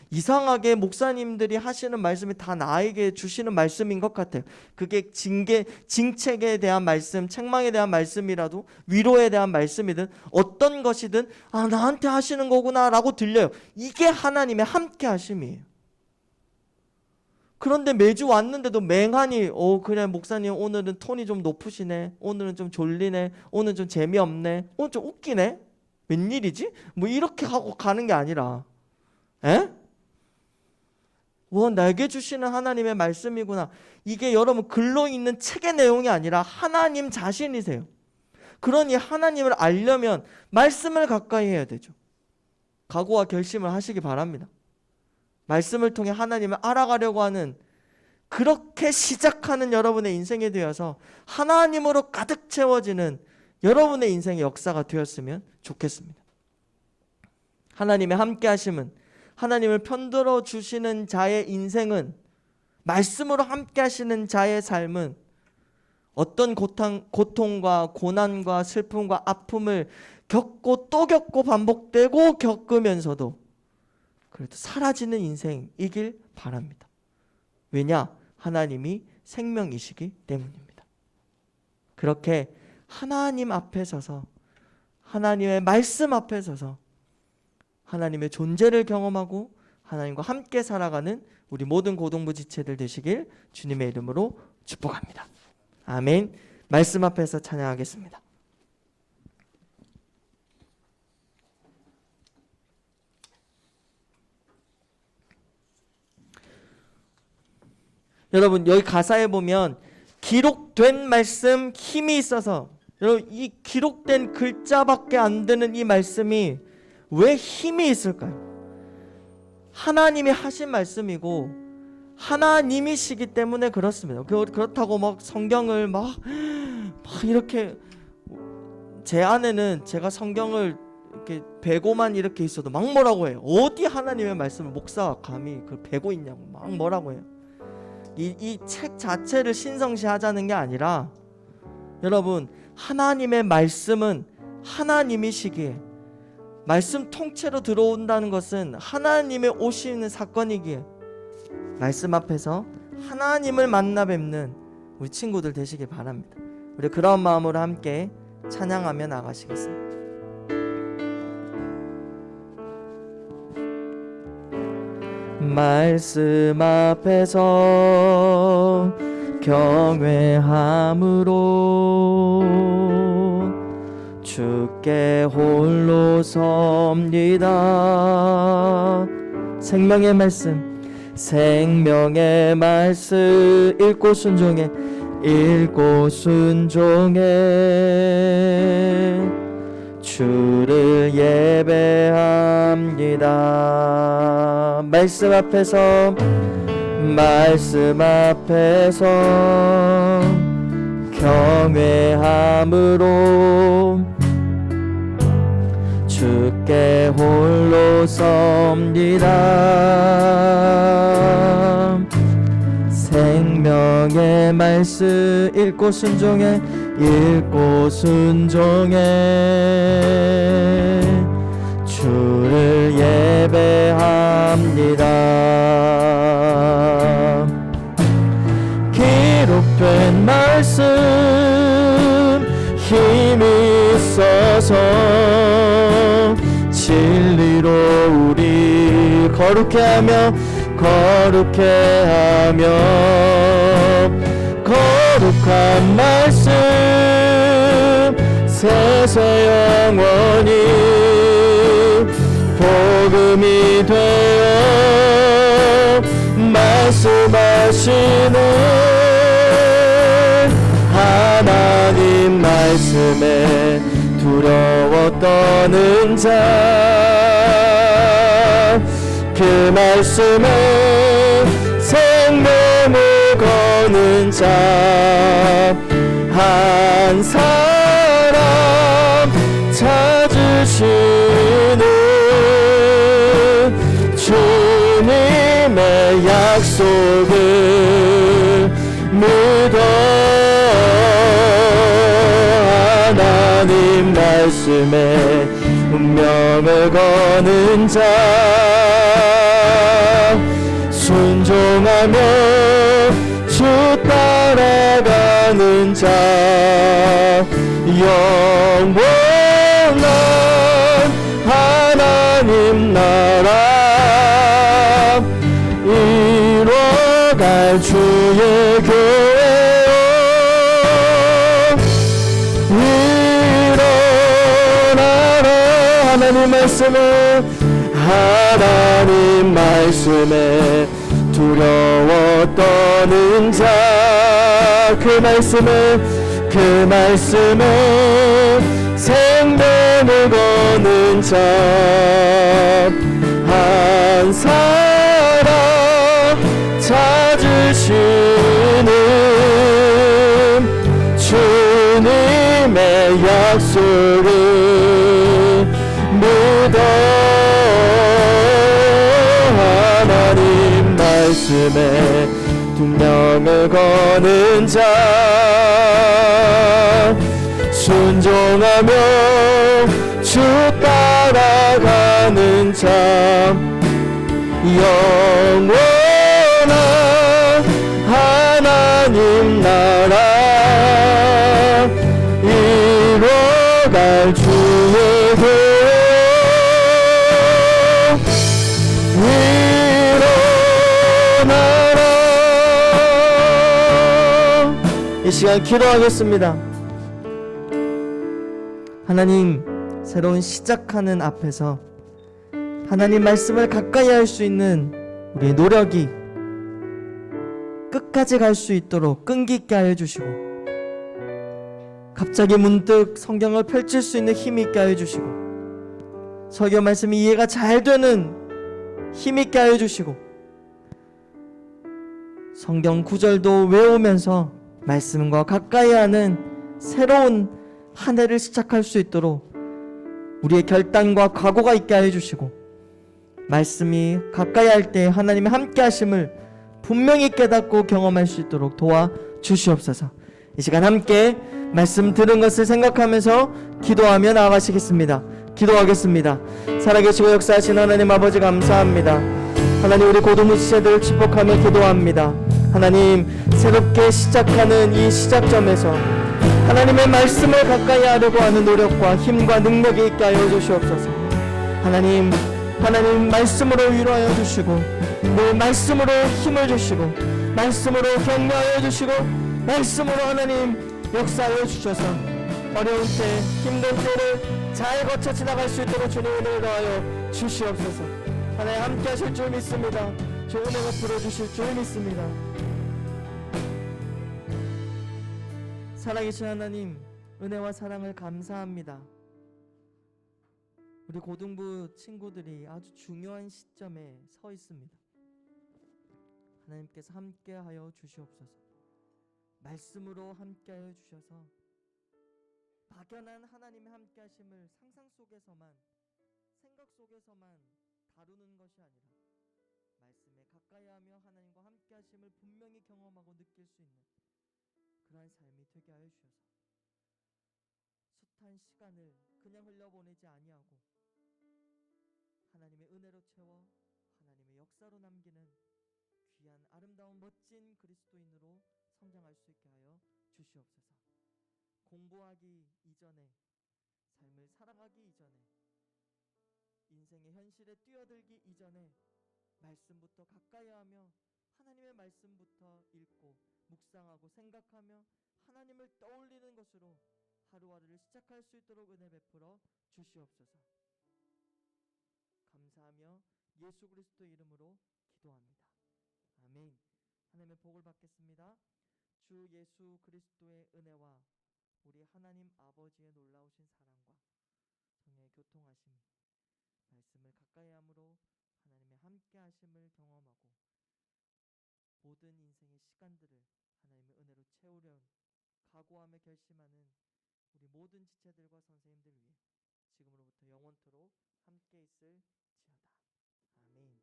D: 이상하게 목사님들이 하시는 말씀이 다 나에게 주시는 말씀인 것 같아요. 그게 징책에 대한 말씀, 책망에 대한 말씀이라도 위로에 대한 말씀이든 어떤 것이든 나한테 하시는 거구나 라고 들려요. 이게 하나님의 함께 하심이에요. 그런데 매주 왔는데도 맹하니 그래 목사님 오늘은 톤이 좀 높으시네, 오늘은 좀 졸리네, 오늘 좀 재미없네, 오늘 좀 웃기네, 웬일이지? 뭐 이렇게 하고 가는 게 아니라 내게 주시는 하나님의 말씀이구나. 이게 여러분 글로 있는 책의 내용이 아니라 하나님 자신이세요. 그러니 하나님을 알려면 말씀을 가까이 해야 되죠. 각오와 결심을 하시기 바랍니다. 말씀을 통해 하나님을 알아가려고 하는 그렇게 시작하는 여러분의 인생이 되어서 하나님으로 가득 채워지는 여러분의 인생의 역사가 되었으면 좋겠습니다. 하나님의 함께 하심은, 하나님을 편들어 주시는 자의 인생은, 말씀으로 함께 하시는 자의 삶은 어떤 고통과 고난과 슬픔과 아픔을 겪고 또 겪고 반복되고 겪으면서도 그래도 사라지는 인생이길 바랍니다. 왜냐? 하나님이 생명이시기 때문입니다. 그렇게 하나님 앞에 서서, 하나님의 말씀 앞에 서서 하나님의 존재를 경험하고 하나님과 함께 살아가는 우리 모든 고동부 지체들 되시길 주님의 이름으로 축복합니다. 아멘. 말씀 앞에서 찬양하겠습니다. 여러분 여기 가사에 보면 기록된 말씀 힘이 있어서, 여러분 이 기록된 글자밖에 안 되는 이 말씀이 왜 힘이 있을까요? 하나님이 하신 말씀이고 하나님이시기 때문에 그렇습니다. 그렇다고 막 성경을 막 이렇게, 제 안에는 제가 성경을 이렇게 베고만 이렇게 있어도 막 뭐라고 해요. 어디 하나님의 말씀을 목사가 감히 그 베고 있냐고 막 뭐라고 해요. 이 책 자체를 신성시하자는 게 아니라, 여러분 하나님의 말씀은 하나님이시기에, 말씀 통째로 들어온다는 것은 하나님의 오시는 사건이기에 말씀 앞에서 하나님을 만나 뵙는 우리 친구들 되시길 바랍니다. 우리 그런 마음으로 함께 찬양하며 나가시겠습니다. 말씀 앞에서 경외함으로 주께 홀로 섭니다. 생명의 말씀, 생명의 말씀 읽고 순종해, 읽고 순종해 주를 예배합니다. 말씀 앞에서 경외함으로 주께 홀로 섭니다. 생명의 말씀 읽고 순종해, 읽고 순종해 주를 예배합니다. 기록된 말씀 힘이 있어서 진리로 우리 거룩해 하며 거룩한 말씀 세세 영원히 복음이 되어 말씀하시는 하나님 말씀에 두려워 떠는 자, 그 말씀에 생명을 거는 자 한 사람 찾으시는 주님의 약속을 믿어 하나님 말씀에 운명을 거는 자, 순종하며 주 따라가는 자, 영원한 하나님 나라 이뤄갈 주의 교회 일어나라. 하나님 말씀에 두려워 떠는 자, 그 말씀에 생명을 거는 자 한 사람 찾으시는 주님의 약속을 믿어 하나님 말씀에 운명을 거는 자, 순종하며 주 따라가는 자, 영원한 하나님 나라 이뤄갈 주의 교회 일어나라. 이 시간 기도하겠습니다. 하나님, 새로운 시작하는 앞에서 하나님 말씀을 가까이 할 수 있는 우리의 노력이 끝까지 갈 수 있도록 끈기 있게 하여 주시고, 갑자기 문득 성경을 펼칠 수 있는 힘 있게 하여 주시고, 설교 말씀이 이해가 잘 되는 힘 있게 하여 주시고, 성경 구절도 외우면서 말씀과 가까이 하는 새로운 한 해를 시작할 수 있도록 우리의 결단과 각오가 있게 하여 주시고, 말씀이 가까이 할 때 하나님의 함께 하심을 분명히 깨닫고 경험할 수 있도록 도와 주시옵소서. 이 시간 함께 말씀 들은 것을 생각하면서 기도하며 나아가시겠습니다. 기도하겠습니다. 살아계시고 역사하신 하나님 아버지 감사합니다. 하나님, 우리 고등부 지체들을 축복하며 기도합니다. 하나님, 새롭게 시작하는 이 시작점에서 하나님의 말씀을 가까이 하려고 하는 노력과 힘과 능력이 있게 하여 주시옵소서. 하나님 말씀으로 위로하여 주시고, 늘 말씀으로 힘을 주시고, 말씀으로 격려하여 주시고, 말씀으로 하나님 역사하여 주셔서 어려운 때, 힘든 때를 잘 거쳐 지나갈 수 있도록 주님의 은혜를 더하여 주시옵소서. 하나님 함께 하실 줄 믿습니다. 좋은 은혜가 풀어주실 줄 믿습니다. 살아계신 하나님, 은혜와 사랑을 감사합니다. 우리 고등부 친구들이 아주 중요한 시점에 서 있습니다. 하나님께서 함께하여 주시옵소서. 말씀으로 함께하여 주셔서 막연한 하나님의 함께하심을 상상 속에서만, 생각 속에서만 다루는 것이 아니라 말씀에 가까이하며 하나님과 함께하심을 분명히 경험하고 느낄 수 있는 그러한 삶이 되게 하여 주셔서 숱한 시간을 그냥 흘려보내지 아니하고 하나님의 은혜로 채워 하나님의 역사로 남기는 귀한 아름다운 멋진 그리스도인으로 성장할 수 있게 하여 주시옵소서. 공부하기 이전에, 삶을 살아가기 이전에, 인생의 현실에 뛰어들기 이전에 말씀부터 가까이 하며 하나님의 말씀부터 읽고 묵상하고 생각하며 하나님을 떠올리는 것으로 하루하루를 시작할 수 있도록 은혜 베풀어 주시옵소서. 감사하며 예수 그리스도 이름으로 기도합니다. 아멘. 하나님의 복을 받겠습니다. 주 예수 그리스도의 은혜와 우리 하나님 아버지의 놀라우신 사랑과 성령의 교통하심이, 말씀을 가까이 함으로 하나님의 함께 하심을 경험하고 모든 인생의 시간들을 하나님의 은혜로 채우려 각오하며 결심하는 우리 모든 지체들과 선생님들 위해 지금으로부터 영원토록 함께 있을지어다. 아멘.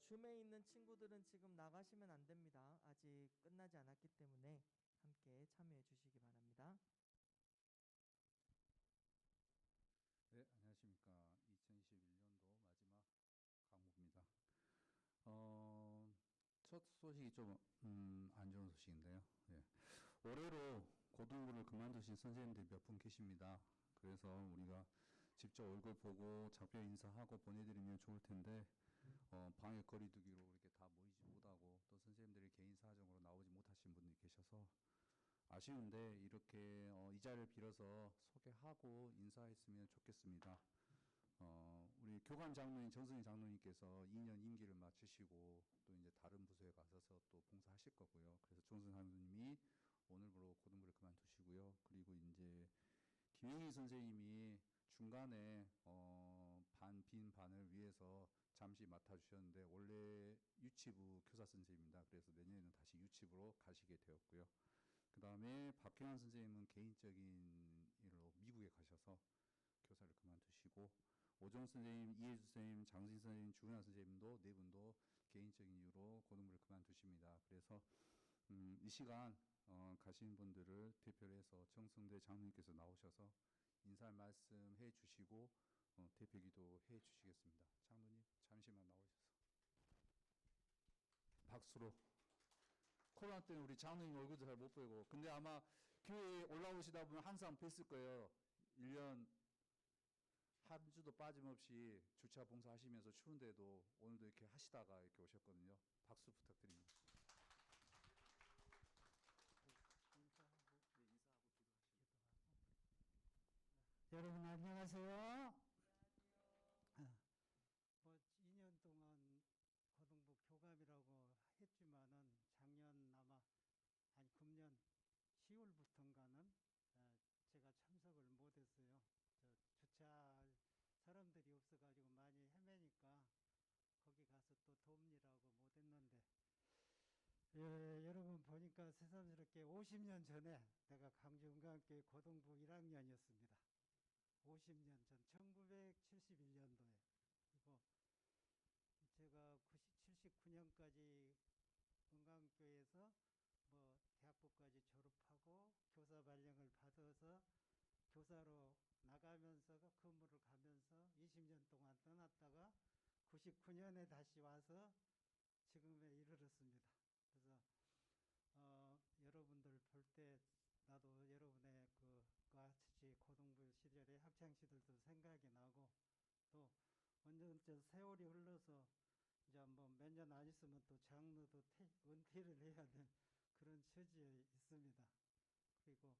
D: 줌에 있는 친구들은 지금 나가시면 안 됩니다. 아직 끝나지 않았기 때문에 함께 참여해 주시기 바랍니다.
E: 네, 안녕하십니까. 2021년도 마지막 강목입니다. 첫 소식이 좀 안 좋은 소식인데요. 예. 올해로 고등부를 그만두신 선생님들이 몇 분 계십니다. 그래서 우리가 직접 얼굴 보고 작별 인사하고 보내드리면 좋을 텐데 방역 거리두기로 이렇게 다 모이지 못하고 또 선생님들이 개인 사정으로 나오지 못하신 분들이 계셔서 아쉬운데 이렇게 이 자리를 빌어서 소개하고 인사했으면 좋겠습니다. 우리 교감 장로님 정승희 장로님께서 2년 임기를 마치시고 또 이제 다른 부서에 가셔서 또 봉사하실 거고요. 그래서 정승희 장로님이 오늘부로 고등부를 그만두시고요. 그리고 이제 김영희 선생님이 중간에 빈 반을 위해서 잠시 맡아주셨는데 원래 유치부 교사 선생님입니다. 그래서 내년에는 다시 유치부로 가시게 되었고요. 그 다음에 박형환 선생님은 개인적인 일로 미국에 가셔서 교사를 그만두시고 오정 선생님, 이혜주 선생님, 장신 선생님, 주은아 선생님도 네 분도 개인적인 이유로 고등부를 그만두십니다. 그래서 이 시간 가시는 분들을 대표로 해서 정성대 장로님께서 나오셔서 인사 말씀 해주시고 대표기도 해주시겠습니다. 장로님 잠시만 나오셔서 박수로. 코로나 때문에 우리 장로님 얼굴도 잘 못 보이고 근데 아마 교회에 올라오시다 보면 항상 뵀을 거예요. 1년 한 주도 빠짐없이 주차 봉사하시면서 추운데도 오늘도 이렇게 하시다가 이렇게 오셨거든요. 박수 부탁드립니다.
F: 여러분 안녕하세요. 예, 여러분 보니까 새삼스럽게 50년 전에 내가 강주은광교회 고등부 1학년이었습니다. 50년 전 1971년도에. 그리고 제가 79년까지 은광교회에서 뭐 대학부까지 졸업하고 교사 발령을 받아서 교사로 나가면서 근무를 가면서 20년 동안 떠났다가 99년에 다시 와서 지금에 이르렀습니다. 그래서 여러분들 볼 때 나도 여러분의 같이 고등부 시절의 학창 시절도 생각이 나고, 또 언제 세월이 흘러서 이제 뭐 몇 년 안 있으면 또 장로도 은퇴를 해야 될 그런 처지에 있습니다. 그리고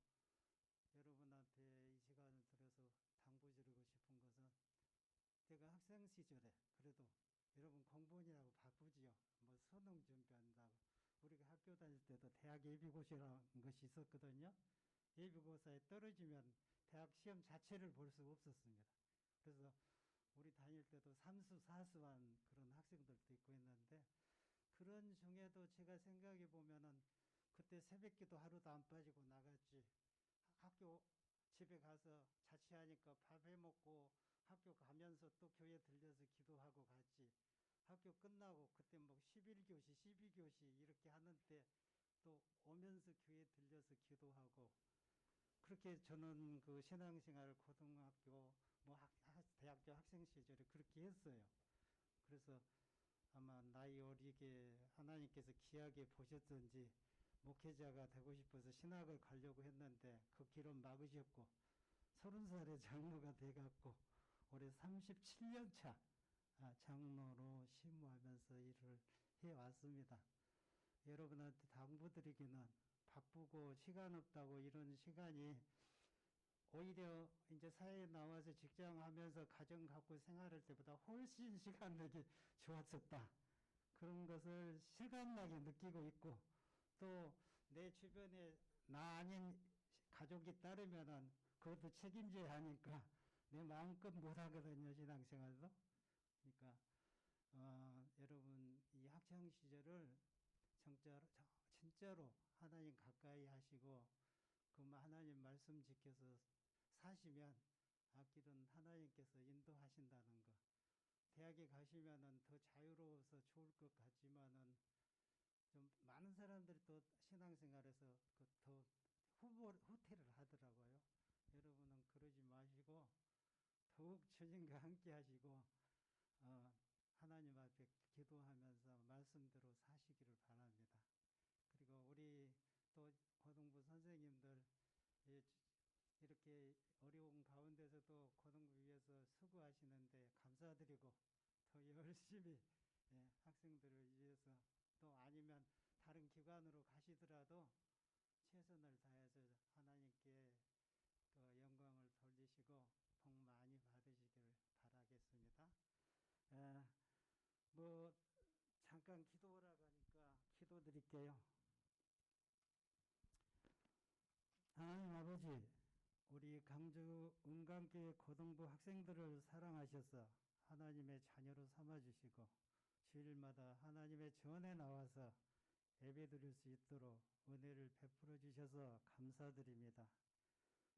F: 여러분한테 이 시간을 들어서 당부드리고 싶은 것은, 제가 학생 시절에 그래도 여러분 공부하느라고 바쁘지요. 뭐 수능 준비한다고. 우리가 학교 다닐 때도 대학 예비고시라는 것이 있었거든요. 예비고사에 떨어지면 대학 시험 자체를 볼 수 없었습니다. 그래서 우리 다닐 때도 삼수, 사수한 그런 학생들도 있고 했는데, 그런 중에도 제가 생각해 보면은 그때 새벽기도 하루도 안 빠지고 나갔지. 학교 집에 가서 자취하니까 밥 해 먹고 학교 가면서 또 교회 들려서 기도하고 갔지. 학교 끝나고 그때 뭐 11교시, 12교시 이렇게 하는데 또 오면서 교회 들려서 기도하고, 그렇게 저는 그 신앙생활 고등학교 뭐 대학교 학생 시절에 그렇게 했어요. 그래서 아마 나이 어리게 하나님께서 귀하게 보셨던지 목회자가 되고 싶어서 신학을 가려고 했는데 그 길은 막으셨고, 30살에 장로가 돼갖고 올해 37년 차 장로로 심무하면서 일을 해왔습니다. 여러분한테 당부드리기는, 바쁘고 시간 없다고 이런 시간이 오히려 이제 사회에 나와서 직장하면서 가정 갖고 생활할 때보다 훨씬 시간 내기 좋았었다. 그런 것을 실감나게 느끼고 있고, 또 내 주변에 나 아닌 가족이 따르면은 그것도 책임져야 하니까 내 마음껏 못하거든요, 신앙생활도. 그러니까 여러분 이 학창 시절을 진짜로 하나님 가까이 하시고 그 하나님 말씀 지켜서 사시면 아끼던 하나님께서 인도하신다는 거. 대학에 가시면은 더 자유로워서 좋을 것 같지만은 좀 많은 사람들이 또 신앙생활에서 더 후퇴를 하더라고요. 여러분은 그러지 마시고 더욱 주님과 함께 하시고 하나님 앞에 기도하면서 말씀대로 사시기를 바랍니다. 그리고 우리 또 고등부 선생님들 이렇게 어려운 가운데서도 고등부 위해서 수고하시는데 감사드리고, 더 열심히 학생들을 위해서, 또 아니면 다른 기관으로 가시더라도 최선을 다해서 하나님께 영광을 돌리시고 복 많이 받으시길 바라겠습니다. 뭐 잠깐 기도하라고 하니까 기도드릴게요. 하나님 아버지, 우리 강주 은광교회 고등부 학생들을 사랑하셔서 하나님의 자녀로 삼아주시고 주일마다 하나님의 전에 나와서 예배드릴 수 있도록 은혜를 베풀어 주셔서 감사드립니다.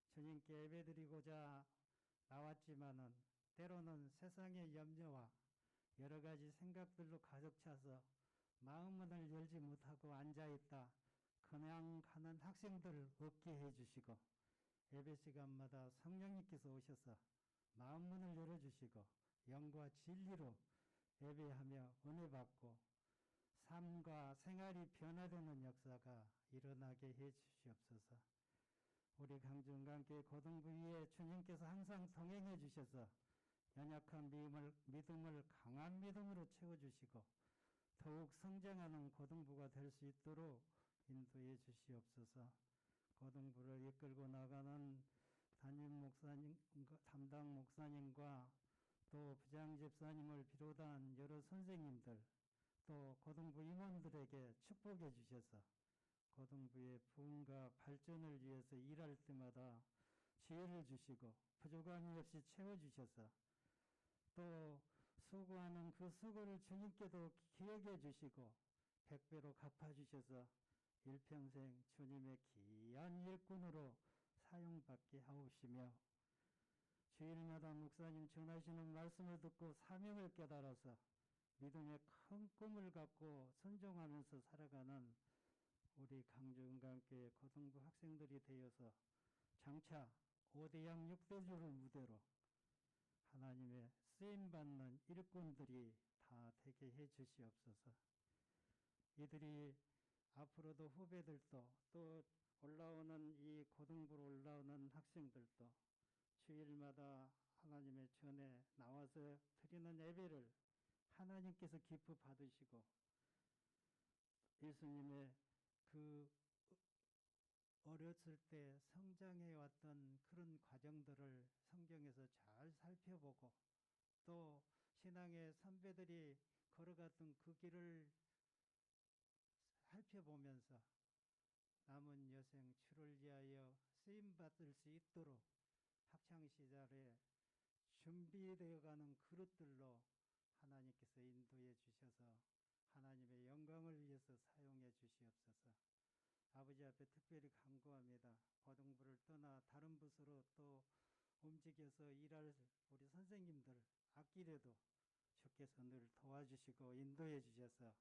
F: 주님께 예배드리고자 나왔지만은 때로는 세상의 염려와 여러 가지 생각들로 가득 차서 마음문을 열지 못하고 앉아있다 그냥 가는 학생들을 없게 해주시고, 예배 시간마다 성령님께서 오셔서 마음문을 열어주시고 영과 진리로 예배하며 은혜 받고 삶과 생활이 변화되는 역사가 일어나게 해 주시옵소서. 우리 강주 은광교회 고등부 위에 주님께서 항상 동행해 주셔서 연약한 믿음을 강한 믿음으로 채워주시고 더욱 성장하는 고등부가 될 수 있도록 인도해 주시옵소서. 고등부를 이끌고 나가는 담임 목사님과 또 부장 집사님을 비롯한 여러 선생님들, 또 고등부 임원들에게 축복해 주셔서 고등부의 부흥과 발전을 위해서 일할 때마다 지혜를 주시고 부족함이 없이 채워주셔서 또 수고하는 그 수고를 주님께도 기억해 주시고 100배로 갚아주셔서 일평생 주님의 귀한 일꾼으로 사용받게 하옵시며 주일마다 목사님 전하시는 말씀을 듣고 사명을 깨달아서 믿음의 큰 꿈을 갖고 순종하면서 살아가는 우리 강주은강교회 고등부 학생들이 되어서 장차 5대양 6대주를 무대로 하나님의 쓰임받는 일꾼들이 다 되게 해 주시옵소서. 이들이 앞으로도 후배들도 또 올라오는 이 고등부로 올라오는 학생들도 주일마다 하나님의 전에 나와서 드리는 예배를 하나님께서 기뻐 받으시고 예수님의 그 어렸을 때 성장해 왔던 그런 과정들을 성경에서 잘 살펴보고 또 신앙의 선배들이 걸어갔던 그 길을 살펴보면서 남은 여생 주를 위하여 쓰임받을 수 있도록 학창시절에 준비되어가는 그릇들로 하나님께서 인도해 주셔서 하나님의 영광을 위해서 사용해 주시옵소서. 아버지 앞에 특별히 간구합니다. 고등부를 떠나 다른 부서로 또 움직여서 일할 우리 선생님들 앞길에도 주께서 늘 도와주시고 인도해 주셔서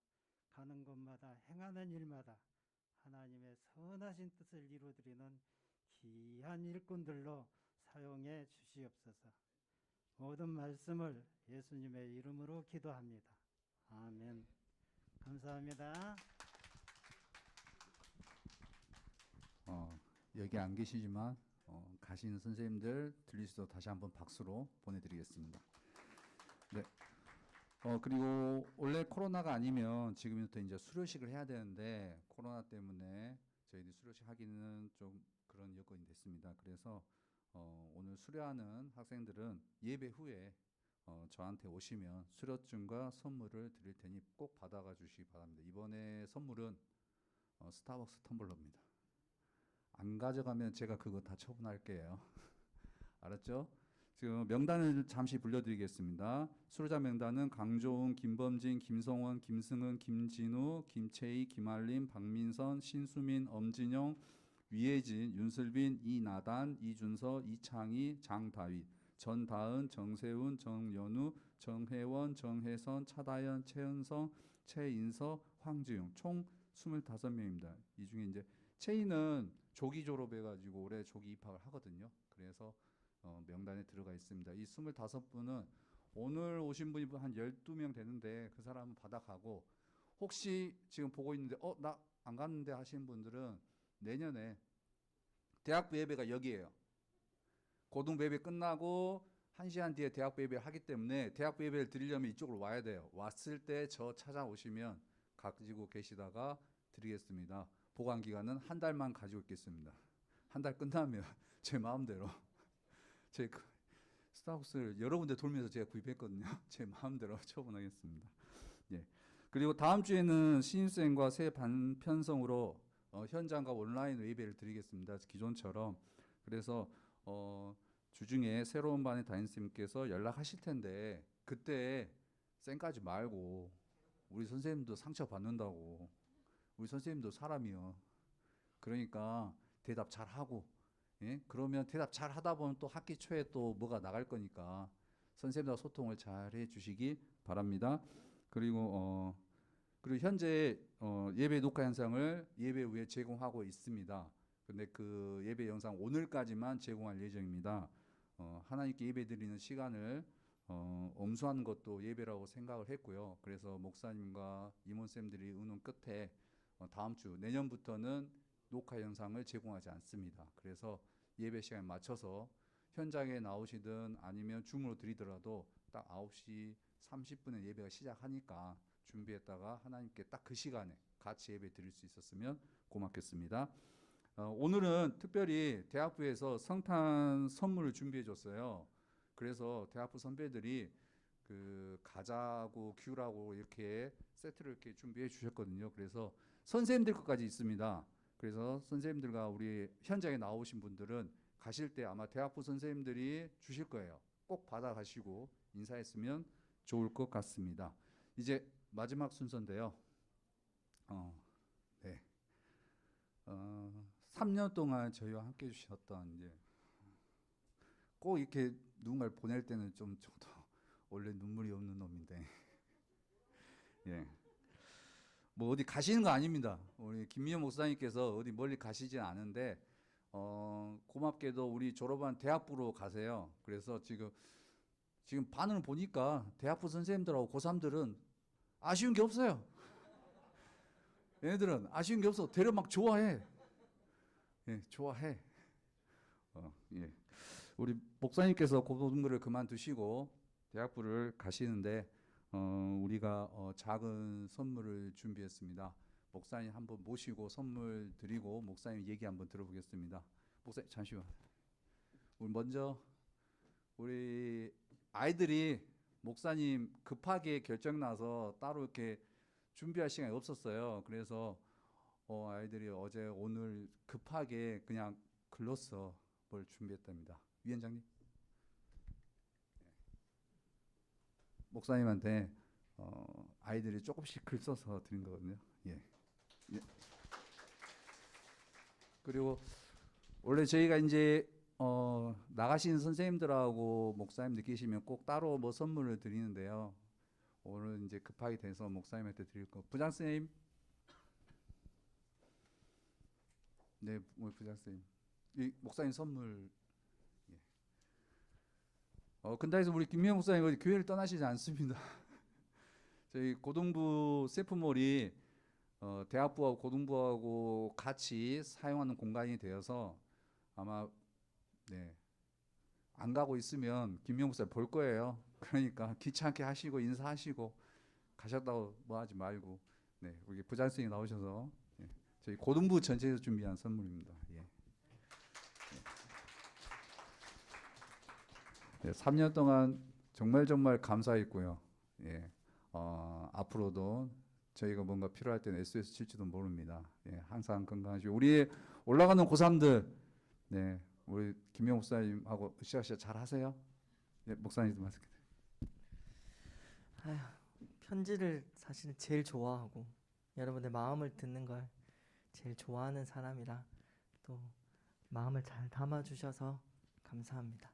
F: 가는 곳마다 행하는 일마다 하나님의 선하신 뜻을 이루어드리는 귀한 일꾼들로 사용해 주시옵소서. 모든 말씀을 예수님의 이름으로 기도합니다. 아멘. 감사합니다.
E: 여기 안 계시지만 가시는 선생님들 들리시도 다시 한번 박수로 보내드리겠습니다. 네. 그리고 원래 코로나가 아니면 지금부터 이제 수료식을 해야 되는데 코로나 때문에 저희들이 수료식 하기는 좀 그런 여건이 됐습니다. 그래서 오늘 수료하는 학생들은 예배 후에 저한테 오시면 수료증과 선물을 드릴 테니 꼭 받아가 주시기 바랍니다. 이번에 선물은 스타벅스 텀블러입니다. 안 가져가면 제가 그거 다 처분할게요. 알았죠? 지금 명단을 잠시 불러드리겠습니다. 수료자 명단은 강조은, 김범진, 김성원, 김승은, 김진우, 김채희, 김알림, 박민선, 신수민, 엄진영, 위혜진, 윤슬빈, 이나단, 이준서, 이창희, 장다윗, 전다은, 정세훈, 정연우, 정혜원, 정혜선, 차다연, 최은성, 최인서, 황지용 총 25명입니다. 이 중에 이제 채희는 조기 졸업해가지고 올해 조기 입학을 하거든요. 그래서 명단에 들어가 있습니다. 이 25분은 오늘 오신 분이 한 12명 되는데 그 사람은 받아가고 혹시 지금 보고 있는데 나 안 갔는데 하시는 분들은 내년에 대학부 예배가 여기에요. 고등부 예배 끝나고 1시간 뒤에 대학부 예배를 하기 때문에 대학부 예배를 드리려면 이쪽으로 와야 돼요. 왔을 때 저 찾아오시면 가지고 계시다가 드리겠습니다. 보관 기간은 한 달만 가지고 있겠습니다. 한 달 끝나면 제 마음대로 제 스타벅스를 여러 군데 돌면서 제가 구입했거든요. 제 마음대로 처분하겠습니다. 예. 그리고 다음 주에는 신입생과 새 반편성으로 현장과 온라인 예배를 드리겠습니다. 기존처럼. 그래서 주중에 새로운 반의 담임선생님께서 연락하실 텐데 그때 쌩까지 말고 우리 선생님도 상처 받는다고. 우리 선생님도 사람이요. 그러니까 대답 잘하고 예? 그러면 대답 잘 하다 보면 또 학기 초에 또 뭐가 나갈 거니까 선생님과 소통을 잘 해주시기 바랍니다. 그리고 현재 예배 녹화 영상을 예배 후에 제공하고 있습니다. 근데 그 예배 영상 오늘까지만 제공할 예정입니다. 하나님께 예배 드리는 시간을 엄수하는 것도 예배라고 생각을 했고요. 그래서 목사님과 임원쌤들이 의논 끝에 다음 주 내년부터는 녹화 영상을 제공하지 않습니다. 그래서 예배 시간에 맞춰서 현장에 나오시든 아니면 줌으로 드리더라도 딱 9시 30분에 예배가 시작하니까 준비했다가 하나님께 딱 그 시간에 같이 예배 드릴 수 있었으면 고맙겠습니다. 오늘은 특별히 대학부에서 성탄 선물을 준비해 줬어요. 그래서 대학부 선배들이 그 과자하고 귤하고 이렇게 세트를 이렇게 준비해 주셨거든요. 그래서 선생님들 것까지 있습니다. 그래서 선생님들과 우리 현장에 나오신 분들은 가실 때 아마 대학부 선생님들이 주실 거예요. 꼭 받아 가시고 인사했으면 좋을 것 같습니다. 이제 마지막 순서인데요. 네. 3년 동안 저희와 함께 해주셨던 이제 꼭 이렇게 누군가를 보낼 때는 좀 저도 원래 눈물이 없는 놈인데 예. 뭐 어디 가시는 거 아닙니다. 우리 김민현 목사님께서 어디 멀리 가시진 않은데 고맙게도 우리 졸업한 대학부로 가세요. 그래서 지금 반응을 보니까 대학부 선생님들하고 고3들은 아쉬운 게 없어요. 얘네들은 아쉬운 게 없어. 되려 막 좋아해. 예, 좋아해. 예. 우리 목사님께서 고등부를 그만두시고 대학부를 가시는데 우리가 작은 선물을 준비했습니다. 목사님 한번 모시고 선물 드리고 목사님 얘기 한번 들어보겠습니다. 목사님 잠시만. 우리 아이들이 목사님 급하게 결정 나서 따로 이렇게 준비할 시간이 없었어요. 그래서 아이들이 어제 오늘 급하게 그냥 글로써 뭘 준비했답니다. 위원장님. 목사님한테 아이들이 조금씩 글 써서 드린 거거든요. 예. 예. 그리고 원래 저희가 이제 나가신 선생님들하고 목사님 느끼시면 꼭 따로 뭐 선물을 드리는데요. 오늘 이제 급하게 돼서 목사님한테 드릴 거. 부장 선생님. 네, 오늘 부장 선생님. 이 목사님 선물. 예. 근다해서 우리 김미영 목사님 어디 교회를 떠나시지 않습니다. 저희 고등부 세프몰이 대학부하고 고등부하고 같이 사용하는 공간이 되어서 아마 네, 안 가고 있으면 김미영 목사님 볼 거예요. 그러니까 귀찮게 하시고 인사하시고 가셨다고 뭐 하지 말고 네, 우리 부장 선생님 나오셔서 예, 저희 고등부 전체에서 준비한 선물입니다. 예. 네, 3년 동안 정말 감사했고요. 예, 앞으로도 저희가 뭔가 필요할 때는 SOS 칠지도 모릅니다. 예, 항상 건강하시고 우리 올라가는 고3들 네, 우리 김영 목사님하고 으쌰으쌰 잘 하세요. 네, 목사님도 말씀해.
D: 편지를 사실은 제일 좋아하고 여러분의 마음을 듣는 걸 제일 좋아하는 사람이라 또 마음을 잘 담아주셔서 감사합니다.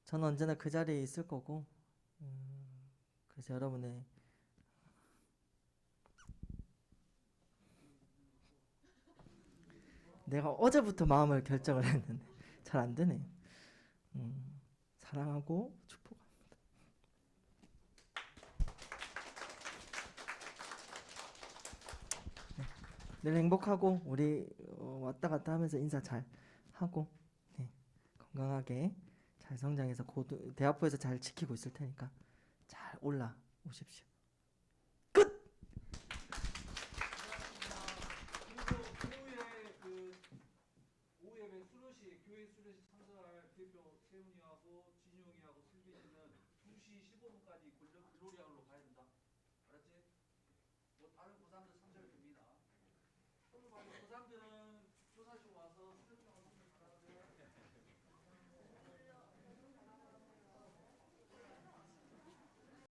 D: 저는 언제나 그 자리에 있을 거고 그래서 여러분의 내가 어제부터 마음을 결정을 했는데 잘 안 되네. 사랑하고 축복합니다. 네. 늘 행복하고 우리 왔다 갔다 하면서 인사 잘 하고 네. 건강하게 잘 성장해서 대학부에서 잘 지키고 있을 테니까 잘 올라오십시오.
E: 교회 수료식 참석할 대표 세훈이하고 진용이하고 슬기씨는 2시 15분까지 글로리아홀로 가야 된다.